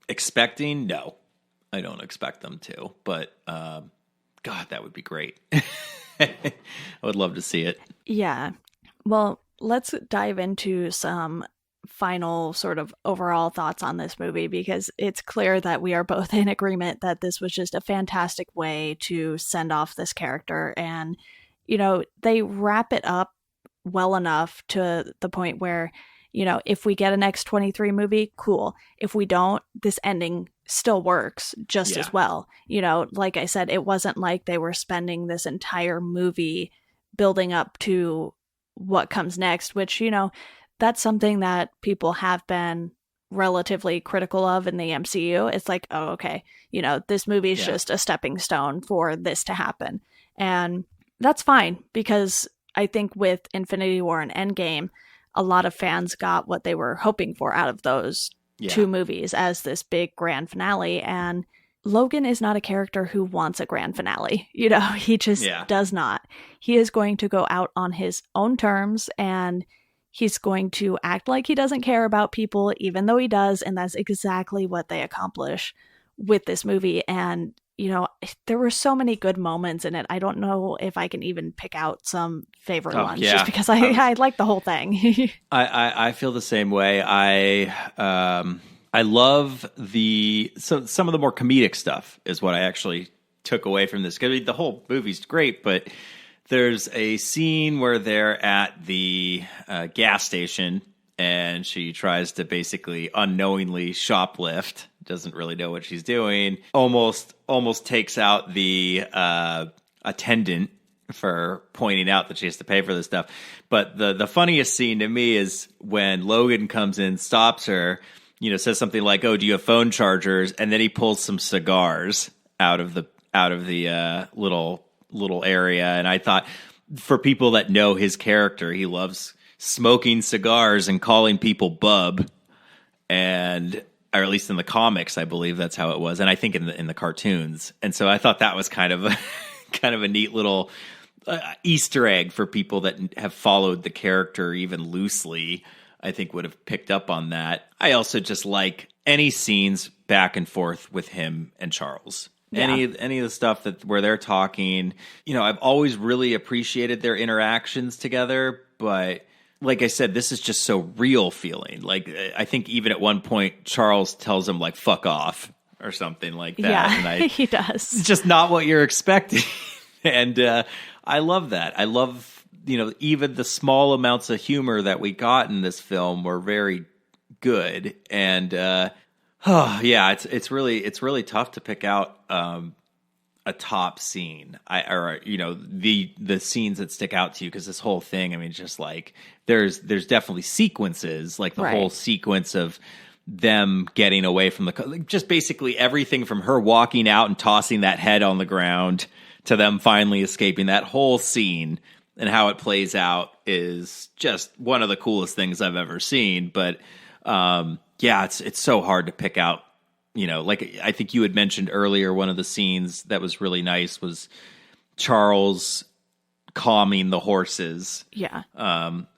Expecting, no. I don't expect them to. But, God, that would be great. I would love to see it. Yeah. Well, let's dive into some final sort of overall thoughts on this movie, because it's clear that we are both in agreement that this was just a fantastic way to send off this character. And, they wrap it up well enough to the point where, if we get an X-23 movie, cool. If we don't, this ending still works just as well. Like I said, it wasn't like they were spending this entire movie building up to what comes next, which, that's something that people have been relatively critical of in the MCU. It's like, oh, okay, this movie is just a stepping stone for this to happen. And that's fine, because I think with Infinity War and Endgame, a lot of fans got what they were hoping for out of those two movies as this big grand finale. And Logan is not a character who wants a grand finale. He just does not. He is going to go out on his own terms, and he's going to act like he doesn't care about people, even though he does. And that's exactly what they accomplish with this movie. And, there were so many good moments in it. I don't know if I can even pick out some favorite ones, just because I like the whole thing. I feel the same way. I love some of the more comedic stuff is what I actually took away from this. The whole movie's great, but there's a scene where they're at the gas station, and she tries to basically unknowingly shoplift. Doesn't really know what she's doing. Almost takes out the attendant for pointing out that she has to pay for this stuff. But the funniest scene to me is when Logan comes in, stops her, says something like, "Oh, do you have phone chargers?" And then he pulls some cigars out of the little area. And I thought, for people that know his character, he loves smoking cigars and calling people bub, or at least in the comics, I believe that's how it was, and I think in the cartoons. And so I thought that was kind of a neat little Easter egg for people that have followed the character even loosely. I think would have picked up on that. I also just like any scenes back and forth with him and Charles. Yeah. Any of the stuff where they're talking, I've always really appreciated their interactions together, but like I said, this is just so real feeling. Like, I think even at one point, Charles tells him, like, fuck off or something like that. Yeah, and he does. It's just not what you're expecting. And I love that. I love, even the small amounts of humor that we got in this film were very good. And, it's really tough to pick out a top scene, the scenes that stick out to you, because this whole thing, I mean, just like there's definitely sequences, like the whole sequence of them getting away from just basically everything from her walking out and tossing that head on the ground to them finally escaping. That whole scene and how it plays out is just one of the coolest things I've ever seen. But yeah, it's so hard to pick out. You know, like I think you had mentioned earlier, one of the scenes that was really nice was Charles calming the horses. Yeah.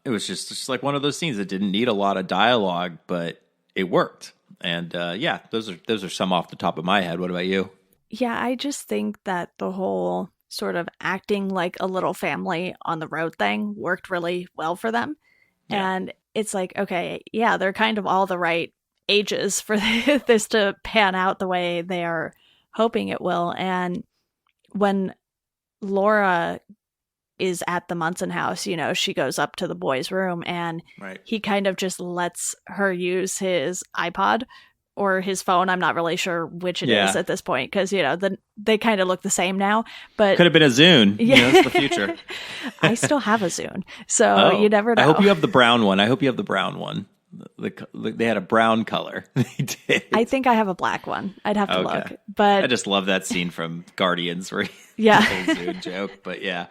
It was just like one of those scenes that didn't need a lot of dialogue, but it worked. And yeah, those are some off the top of my head. What about you? Yeah, I just think that the whole sort of acting like a little family on the road thing worked really well for them. Yeah. And it's like, okay, yeah, they're kind of all the right ages for this to pan out the way they are hoping it will. And when Laura is at the Munson house, you know, she goes up to the boys' room and Right. he kind of just lets her use his iPod or his phone. I'm not really sure which it is at this point because, you know, they kind of look the same now. But could have been a Zune. Yeah. You know, it's the future. I still have a Zune, so you never know. I hope you have the brown one. I hope you have the brown one. They had a brown color. They did. I think I have a black one. I'd have to look. But I just love that scene from Guardians where yeah, the whole Zune joke. But yeah,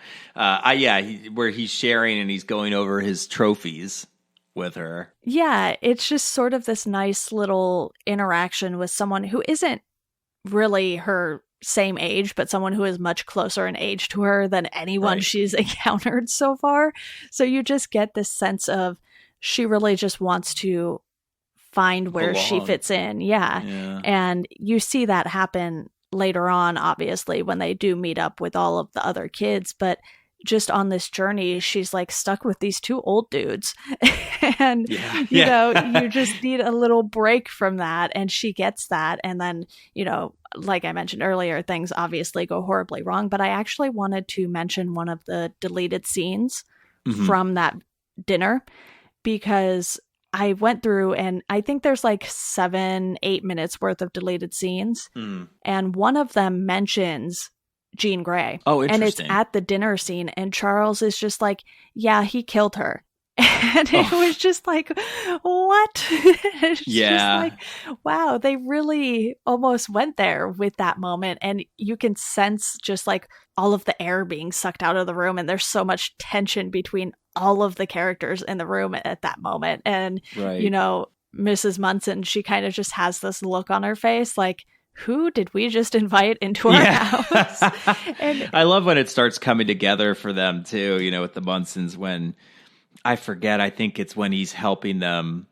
where he's sharing and he's going over his trophies with her. Yeah, it's just sort of this nice little interaction with someone who isn't really her same age, but someone who is much closer in age to her than anyone she's encountered so far. So you just get this sense of she really just wants to find where she fits in. Yeah. And you see that happen later on, obviously, when they do meet up with all of the other kids. But just on this journey, she's like stuck with these two old dudes. And, you know, you just need a little break from that. And she gets that. And then, you know, like I mentioned earlier, things obviously go horribly wrong. But I actually wanted to mention one of the deleted scenes from that dinner, because I went through and I think there's like 7-8 minutes worth of deleted scenes. And one of them mentions Jean Grey. Oh, interesting. And it's at the dinner scene. And Charles is just like, yeah, he killed her. And it was just like, what? It's just like, wow, they really almost went there with that moment. And you can sense just like all of the air being sucked out of the room. And there's so much tension between all of the characters in the room at that moment. And, you know, Mrs. Munson, she kind of just has this look on her face like, who did we just invite into our house? And I love when it starts coming together for them too, you know, with the Munsons, when I forget, I think it's when he's helping them,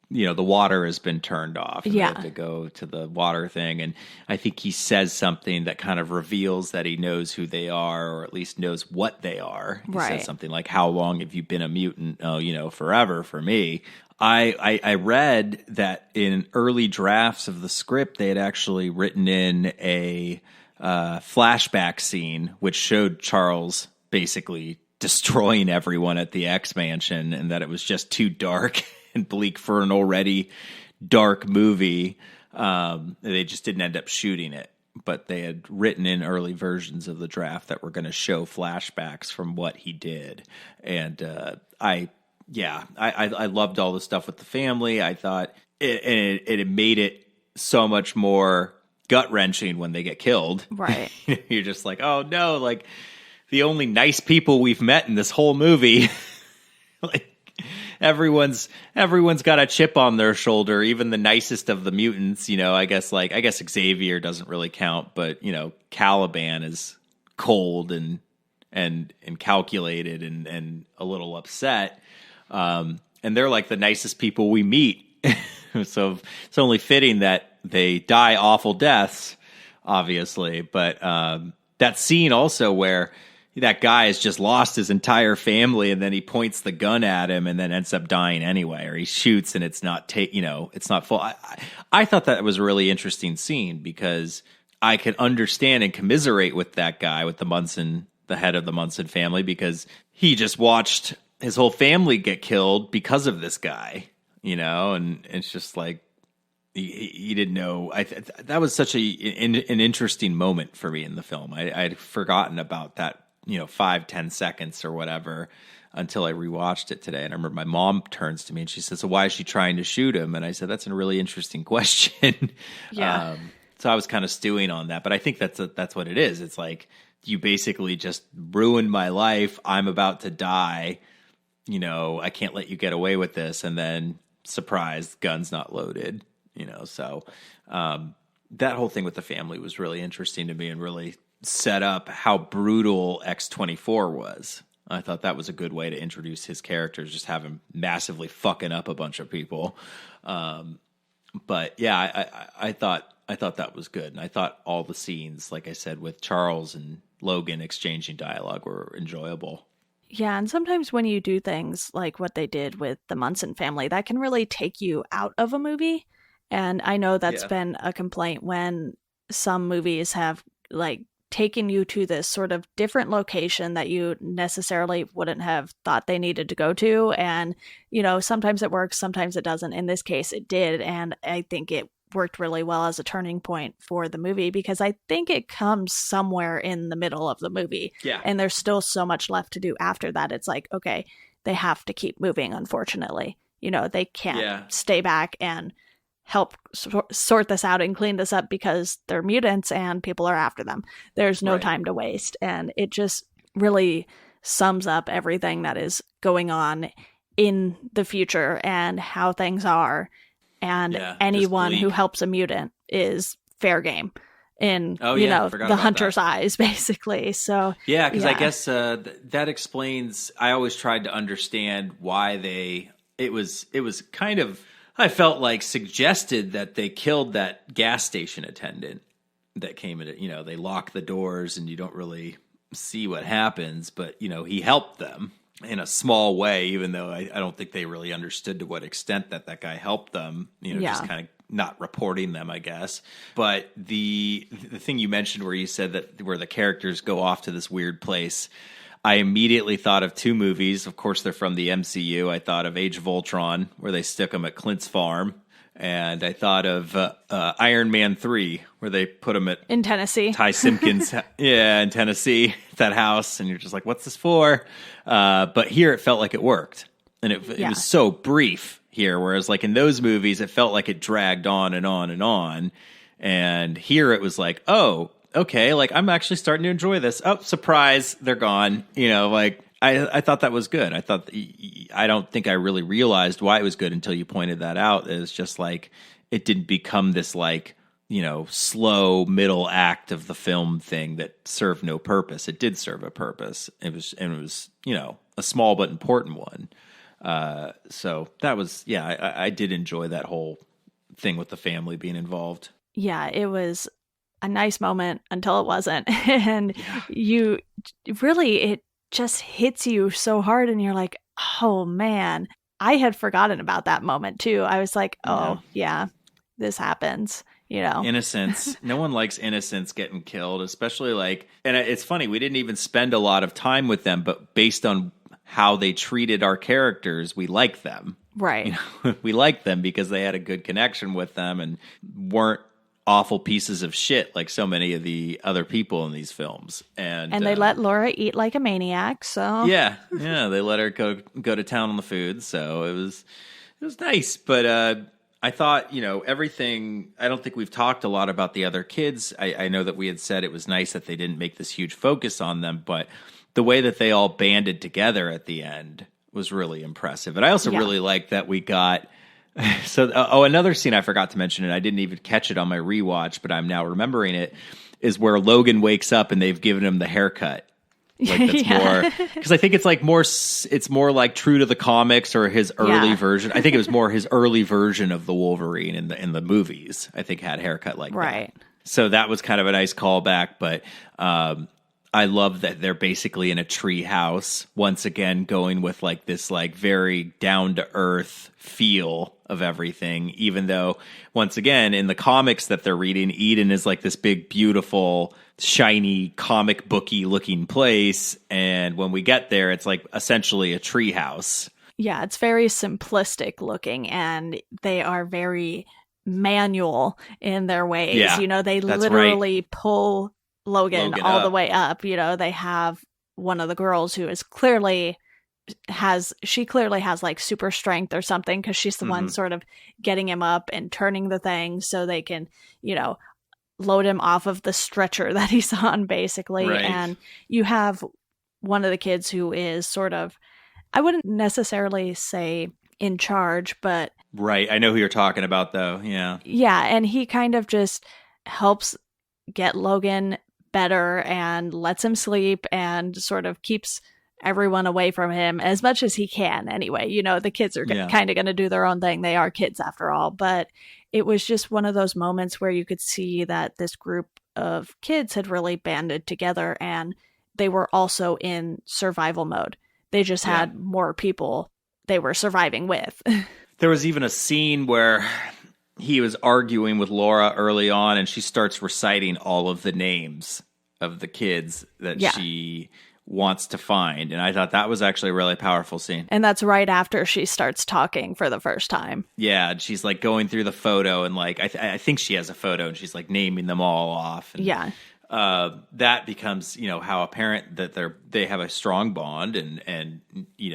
you know, the water has been turned off. And they have to go to the water thing. And I think he says something that kind of reveals that he knows who they are, or at least knows what they are. He says something like, how long have you been a mutant? Oh, you know, forever for me. I read that in early drafts of the script, they had actually written in a flashback scene, which showed Charles basically destroying everyone at the X Mansion, and that it was just too dark and bleak for an already dark movie. They just didn't end up shooting it, but they had written in early versions of the draft that were going to show flashbacks from what he did. And I loved all the stuff with the family. I thought it made it so much more gut-wrenching when they get killed. Right. You're just like, oh no, like the only nice people we've met in this whole movie. Like everyone's got a chip on their shoulder, even the nicest of the mutants, you know. I guess Xavier doesn't really count, but you know, Caliban is cold and calculated and a little upset. And they're like the nicest people we meet. So it's only fitting that they die awful deaths, obviously. But that scene also where that guy has just lost his entire family, and then he points the gun at him and then ends up dying anyway, or he shoots and it's not it's not full. I thought that was a really interesting scene because I could understand and commiserate with that guy, with the head of the Munson family, because he just watched his whole family get killed because of this guy, you know, and it's just like he didn't know. That was such an interesting moment for me in the film. I'd forgotten about that, you know, 5-10 seconds or whatever until I rewatched it today. And I remember my mom turns to me and she says, so why is she trying to shoot him? And I said, that's a really interesting question. Yeah. So I was kind of stewing on that, but I think that's what it is. It's like you basically just ruined my life. I'm about to die. You know, I can't let you get away with this. And then surprise, gun's not loaded, you know? So, that whole thing with the family was really interesting to me and really set up how brutal X-24 was. I thought that was a good way to introduce his characters, just have him massively fucking up a bunch of people. But yeah, I thought that was good. And I thought all the scenes, like I said, with Charles and Logan exchanging dialogue were enjoyable. Yeah, and sometimes when you do things like what they did with the Munson family, that can really take you out of a movie. And I know that's been a complaint when some movies have like taken you to this sort of different location that you necessarily wouldn't have thought they needed to go to. And, you know, sometimes it works, sometimes it doesn't. In this case, it did. And I think it worked really well as a turning point for the movie because I think it comes somewhere in the middle of the movie. Yeah. And there's still so much left to do after that. It's like, okay, they have to keep moving, unfortunately. You know, they can't stay back and help sort this out and clean this up because they're mutants and people are after them. There's no time to waste. And it just really sums up everything that is going on in the future and how things are. And anyone who helps a mutant is fair game in, you know, the hunter's eyes, basically. So, yeah, because I guess that explains, I always tried to understand why it was kind of, I felt like suggested that they killed that gas station attendant that came in. You know, they lock the doors and you don't really see what happens, but, you know, he helped them in a small way, even though I don't think they really understood to what extent that guy helped them, you know, just kind of not reporting them, I guess. But the thing you mentioned where you said that where the characters go off to this weird place, I immediately thought of two movies. Of course, they're from the MCU. I thought of Age of Ultron, where they stick him at Clint's farm. And I thought of Iron Man 3, where they put him in Tennessee. Ty Simpkins, in Tennessee, that house. And you're just like, what's this for? But here it felt like it worked. And it was so brief here, whereas like in those movies, it felt like it dragged on and on and on. And here it was like, oh, okay, like I'm actually starting to enjoy this. Oh, surprise, they're gone. You know, like I thought that was good. I don't think I really realized why it was good until you pointed that out. It's just like it didn't become this like, you know, slow middle act of the film thing that served no purpose. It did serve a purpose. It was, you know, a small but important one. So that was, I did enjoy that whole thing with the family being involved. Yeah, it was a nice moment until it wasn't. And you really, it just hits you so hard and you're like, oh man, I had forgotten about that moment too. I was like, oh yeah, this happens, you know. Innocence. No one likes innocents getting killed, especially like, and it's funny, we didn't even spend a lot of time with them, but based on how they treated our characters, we like them. Right. You know, we liked them because they had a good connection with them and weren't awful pieces of shit like so many of the other people in these films. And they let Laura eat like a maniac, so yeah, they let her go to town on the food, so it was nice. But I thought, you know, everything, I don't think we've talked a lot about the other kids. I know that we had said it was nice that they didn't make this huge focus on them, but the way that they all banded together at the end was really impressive. And I also really liked that we got another scene I forgot to mention, and I didn't even catch it on my rewatch, but I'm now remembering it, is where Logan wakes up and they've given him the haircut. Like that's more, because I think it's like it's more like true to the comics or his early version. I think it was more his early version of the Wolverine in the movies. I think had haircut like that. So that was kind of a nice callback, but I love that they're basically in a tree house once again, going with like this like very down to earth feel of everything. Even though once again in the comics that they're reading, Eden is like this big, beautiful, shiny comic booky looking place, and when we get there, it's like essentially a tree house. Yeah, it's very simplistic looking, and they are very manual in their ways. Yeah, you know, they literally pull Logan all the way up. You know, they have one of the girls who is clearly has like super strength or something, because she's the one sort of getting him up and turning the thing so they can, you know, load him off of the stretcher that he's on, basically. Right. And you have one of the kids who is sort of, I wouldn't necessarily say in charge, but Right. I know who you're talking about, though. Yeah. yeah, and he kind of just helps get Logan better and lets him sleep and sort of keeps everyone away from him as much as he can anyway. The kids are Yeah. kind of going to do their own thing. They are kids after all. But it was just one of those moments where you could see that this group of kids had really banded together and they were also in survival mode. They just had more people they were surviving with. There was even a scene where he was arguing with Laura early on, and she starts reciting all of the names of the kids that she wants to find. And I thought that was actually a really powerful scene. And that's right after she starts talking for the first time. Yeah, and she's like going through the photo, and like I think she has a photo, and she's like naming them all off. And, Yeah. that becomes, how apparent that they have a strong bond, and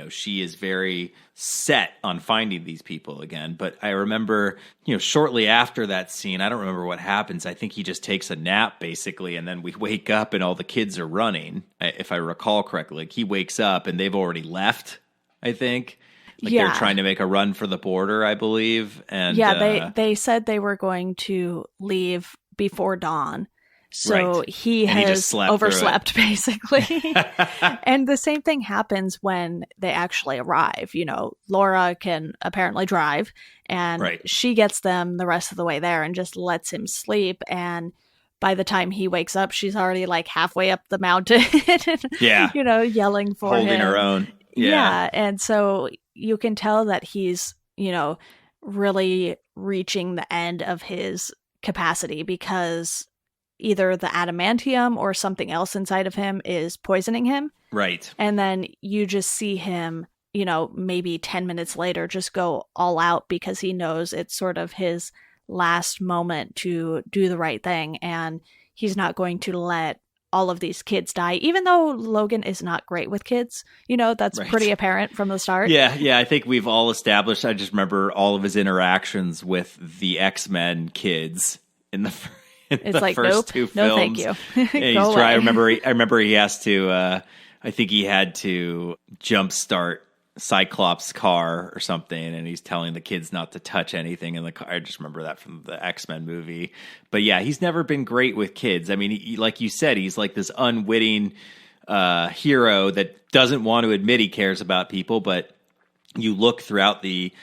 she is very set on finding these people again. But I remember, shortly after that scene, I don't remember what happens. I think he just takes a nap basically, and then we wake up and all the kids are running. If I recall correctly, like he wakes up and they've already left. I think. Like they're trying to make a run for the border, I believe. And they said they were going to leave before dawn. So he has overslept, basically. And the same thing happens when they actually arrive. Laura can apparently drive, and she gets them the rest of the way there and just lets him sleep. And by the time he wakes up, she's already like halfway up the mountain. Yelling for him. Holding her own. Yeah. And so you can tell that he's, really reaching the end of his capacity because either the adamantium or something else inside of him is poisoning him. Right. And then you just see him, maybe 10 minutes later just go all out because he knows it's sort of his last moment to do the right thing. And he's not going to let all of these kids die, even though Logan is not great with kids. That's pretty apparent from the start. Yeah. I think we've all established. I just remember all of his interactions with the X-Men kids in the It's like, first nope, two films. No, thank you. Go away. I remember he has to. I think he had to jumpstart Cyclops' car or something, and he's telling the kids not to touch anything in the car. I just remember that from the X-Men movie. But yeah, he's never been great with kids. I mean, like you said, he's like this unwitting hero that doesn't want to admit he cares about people. But you look throughout the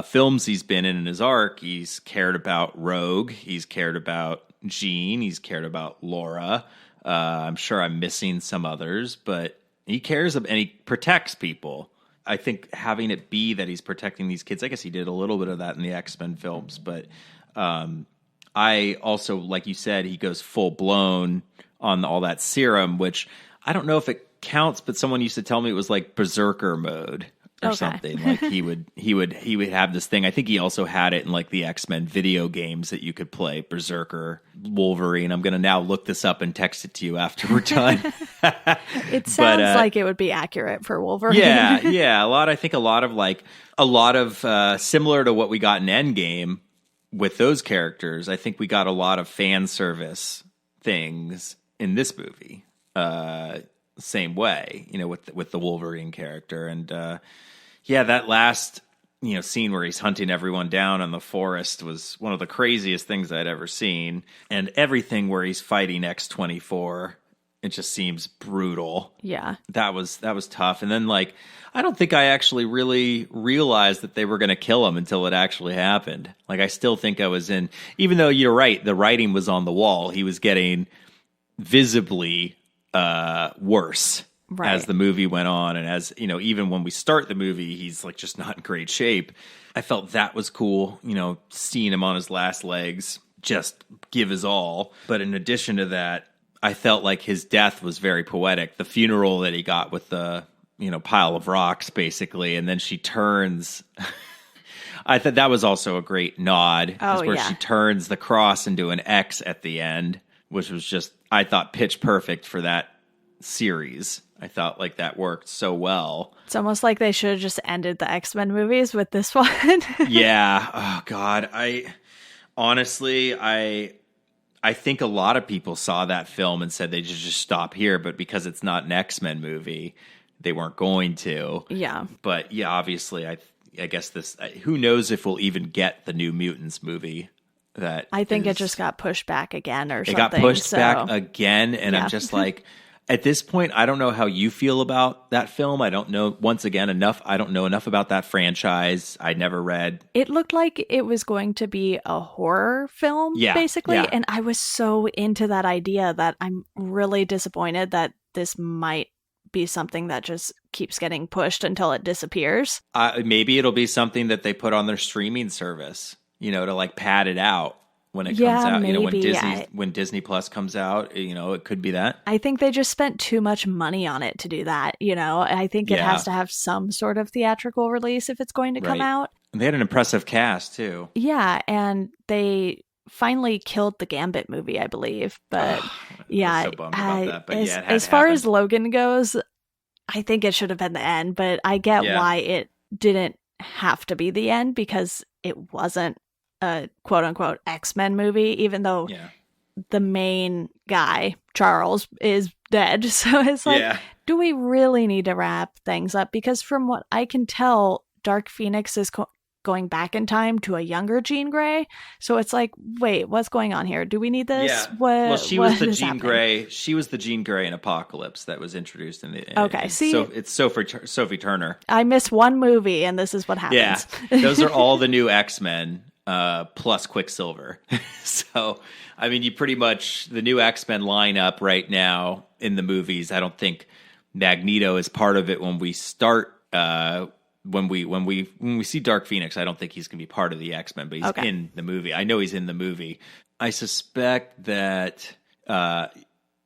films he's been in his arc, he's cared about Rogue, he's cared about Jean, he's cared about Laura. I'm sure I'm missing some others, but he cares and he protects people. I think having it be that he's protecting these kids, I guess he did a little bit of that in the X-Men films, but I also, like you said, he goes full blown on all that serum, which I don't know if it counts, but someone used to tell me it was like berserker mode or something. Like he would have this thing. I think he also had it in like the X-Men video games that you could play, Berserker, Wolverine. I'm going to now look this up and text it to you after we're done. It sounds like it would be accurate for Wolverine. Yeah. A lot of similar to what we got in Endgame with those characters. I think we got a lot of fan service things in this movie. Same way, with the Wolverine character. And that last scene where he's hunting everyone down in the forest was one of the craziest things I'd ever seen. And everything where he's fighting X-24, it just seems brutal. Yeah, that was tough. And then I don't think I actually really realized that they were going to kill him until it actually happened. Like I still think I was in, even though you're right, the writing was on the wall. He was getting visibly worse as the movie went on, and as even when we start the movie, he's like just not in great shape. I felt that was cool, seeing him on his last legs just give his all. But in addition to that, I felt like his death was very poetic. The funeral that he got with the pile of rocks, basically, and then she turns. I thought that was also a great nod, where she turns the cross into an X at the end, which was just, I thought, pitch perfect for that series. I thought like that worked so well. It's almost like they should have just ended the X-Men movies with this one. Yeah. Oh God. I I think a lot of people saw that film and said they should just stop here, but because it's not an X-Men movie, they weren't going to. Yeah. But yeah, obviously, I guess this. Who knows if we'll even get the New Mutants movie? That I think it just got pushed back again or something. It got pushed back again, and I'm just like, at this point, I don't know how you feel about that film. I don't know. Once again, I don't know enough about that franchise. I never read. It looked like it was going to be a horror film, basically, and I was so into that idea that I'm really disappointed that this might be something that just keeps getting pushed until it disappears. Maybe it'll be something that they put on their streaming service, to like pad it out when it comes out. Maybe. When Disney Plus comes out, it could be that. I think they just spent too much money on it to do that. I think it has to have some sort of theatrical release if it's going to come out. And they had an impressive cast too. Yeah, and they finally killed the Gambit movie, I believe. But I'm so bummed about that. But as far as Logan goes, I think it should have been the end. But I get why it didn't have to be the end, because it wasn't a quote unquote X-Men movie, even though the main guy, Charles, is dead. So it's like, do we really need to wrap things up? Because from what I can tell, Dark Phoenix is going back in time to a younger Jean Grey. So it's like, wait, what's going on here? Do we need this? Yeah. She was the Jean Grey. She was the Jean Grey in Apocalypse that was introduced in the. Okay, so it's Sophie Turner. I missed one movie, and this is what happens. Yeah, those are all the new X-Men plus Quicksilver. So, I mean, you pretty much the new X-Men lineup right now in the movies. I don't think Magneto is part of it when we start. When we see Dark Phoenix, I don't think he's going to be part of the X-Men, but he's in the movie. I know he's in the movie. I suspect that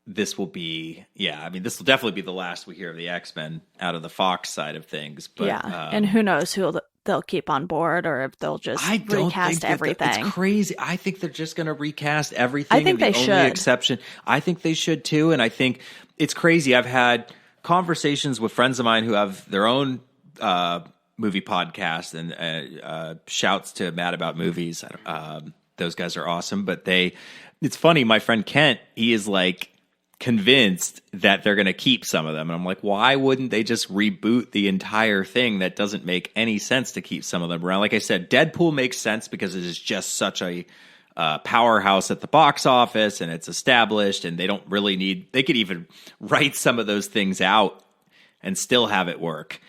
this will be, this will definitely be the last we hear of the X-Men out of the Fox side of things. But, and who knows who they'll keep on board, or if they'll just recast everything. It's crazy. I think they're just going to recast everything. I think they should. Only exception, I think they should too, and I think it's crazy. I've had conversations with friends of mine who have their own movie podcast, and shouts to Mad About Movies. Those guys are awesome, but it's funny. My friend Kent, he is like convinced that they're going to keep some of them. And I'm like, why wouldn't they just reboot the entire thing? That doesn't make any sense to keep some of them around. Like I said, Deadpool makes sense because it is just such a powerhouse at the box office, and it's established, and they don't really need, they could even write some of those things out and still have it work.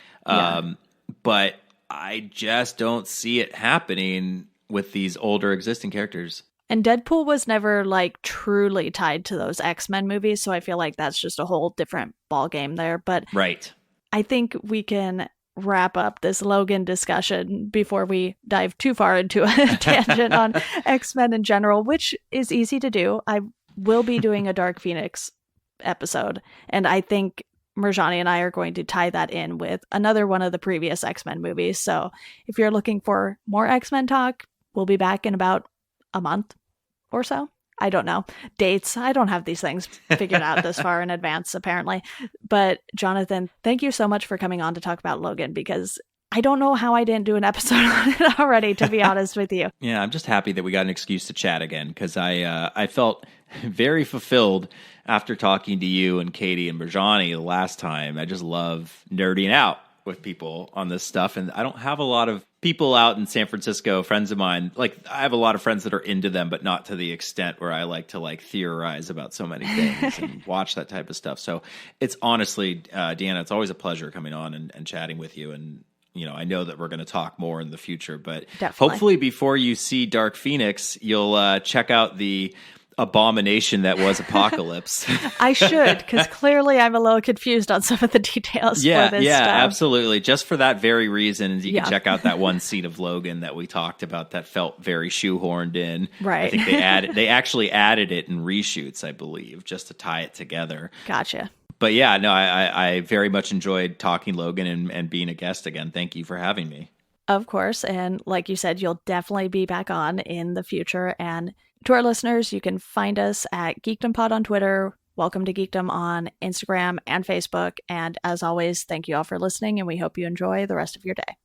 But I just don't see it happening with these older existing characters. And Deadpool was never like truly tied to those X-Men movies, so I feel like that's just a whole different ballgame there. But I think we can wrap up this Logan discussion before we dive too far into a tangent on X-Men in general, which is easy to do. I will be doing a Dark Phoenix episode, and I think Mirjani and I are going to tie that in with another one of the previous X-Men movies. So if you're looking for more X-Men talk, we'll be back in about a month or so. I don't know. Dates. I don't have these things figured out this far in advance, apparently. But Jonathan, thank you so much for coming on to talk about Logan, because I don't know how I didn't do an episode on it already, to be honest with you. Yeah, I'm just happy that we got an excuse to chat again, because I felt very fulfilled after talking to you and Katie and Mirjani the last time. I just love nerding out with people on this stuff, and I don't have a lot of people out in San Francisco, friends of mine. Like, I have a lot of friends that are into them, but not to the extent where I like to like theorize about so many things and watch that type of stuff. So it's honestly, Deanna, it's always a pleasure coming on and chatting with you. And I know that we're going to talk more in the future, but hopefully before you see Dark Phoenix, you'll check out the abomination that was Apocalypse. I should, because clearly I'm a little confused on some of the details for this stuff. Absolutely. Just for that very reason, you can check out that one scene of Logan that we talked about that felt very shoehorned in. Right. I think they actually added it in reshoots, I believe, just to tie it together. Gotcha. But yeah, no, I very much enjoyed talking Logan and being a guest again. Thank you for having me. Of course. And like you said, you'll definitely be back on in the future. And to our listeners, you can find us at Geekdom Pod on Twitter. Welcome to Geekdom on Instagram and Facebook. And as always, thank you all for listening, and we hope you enjoy the rest of your day.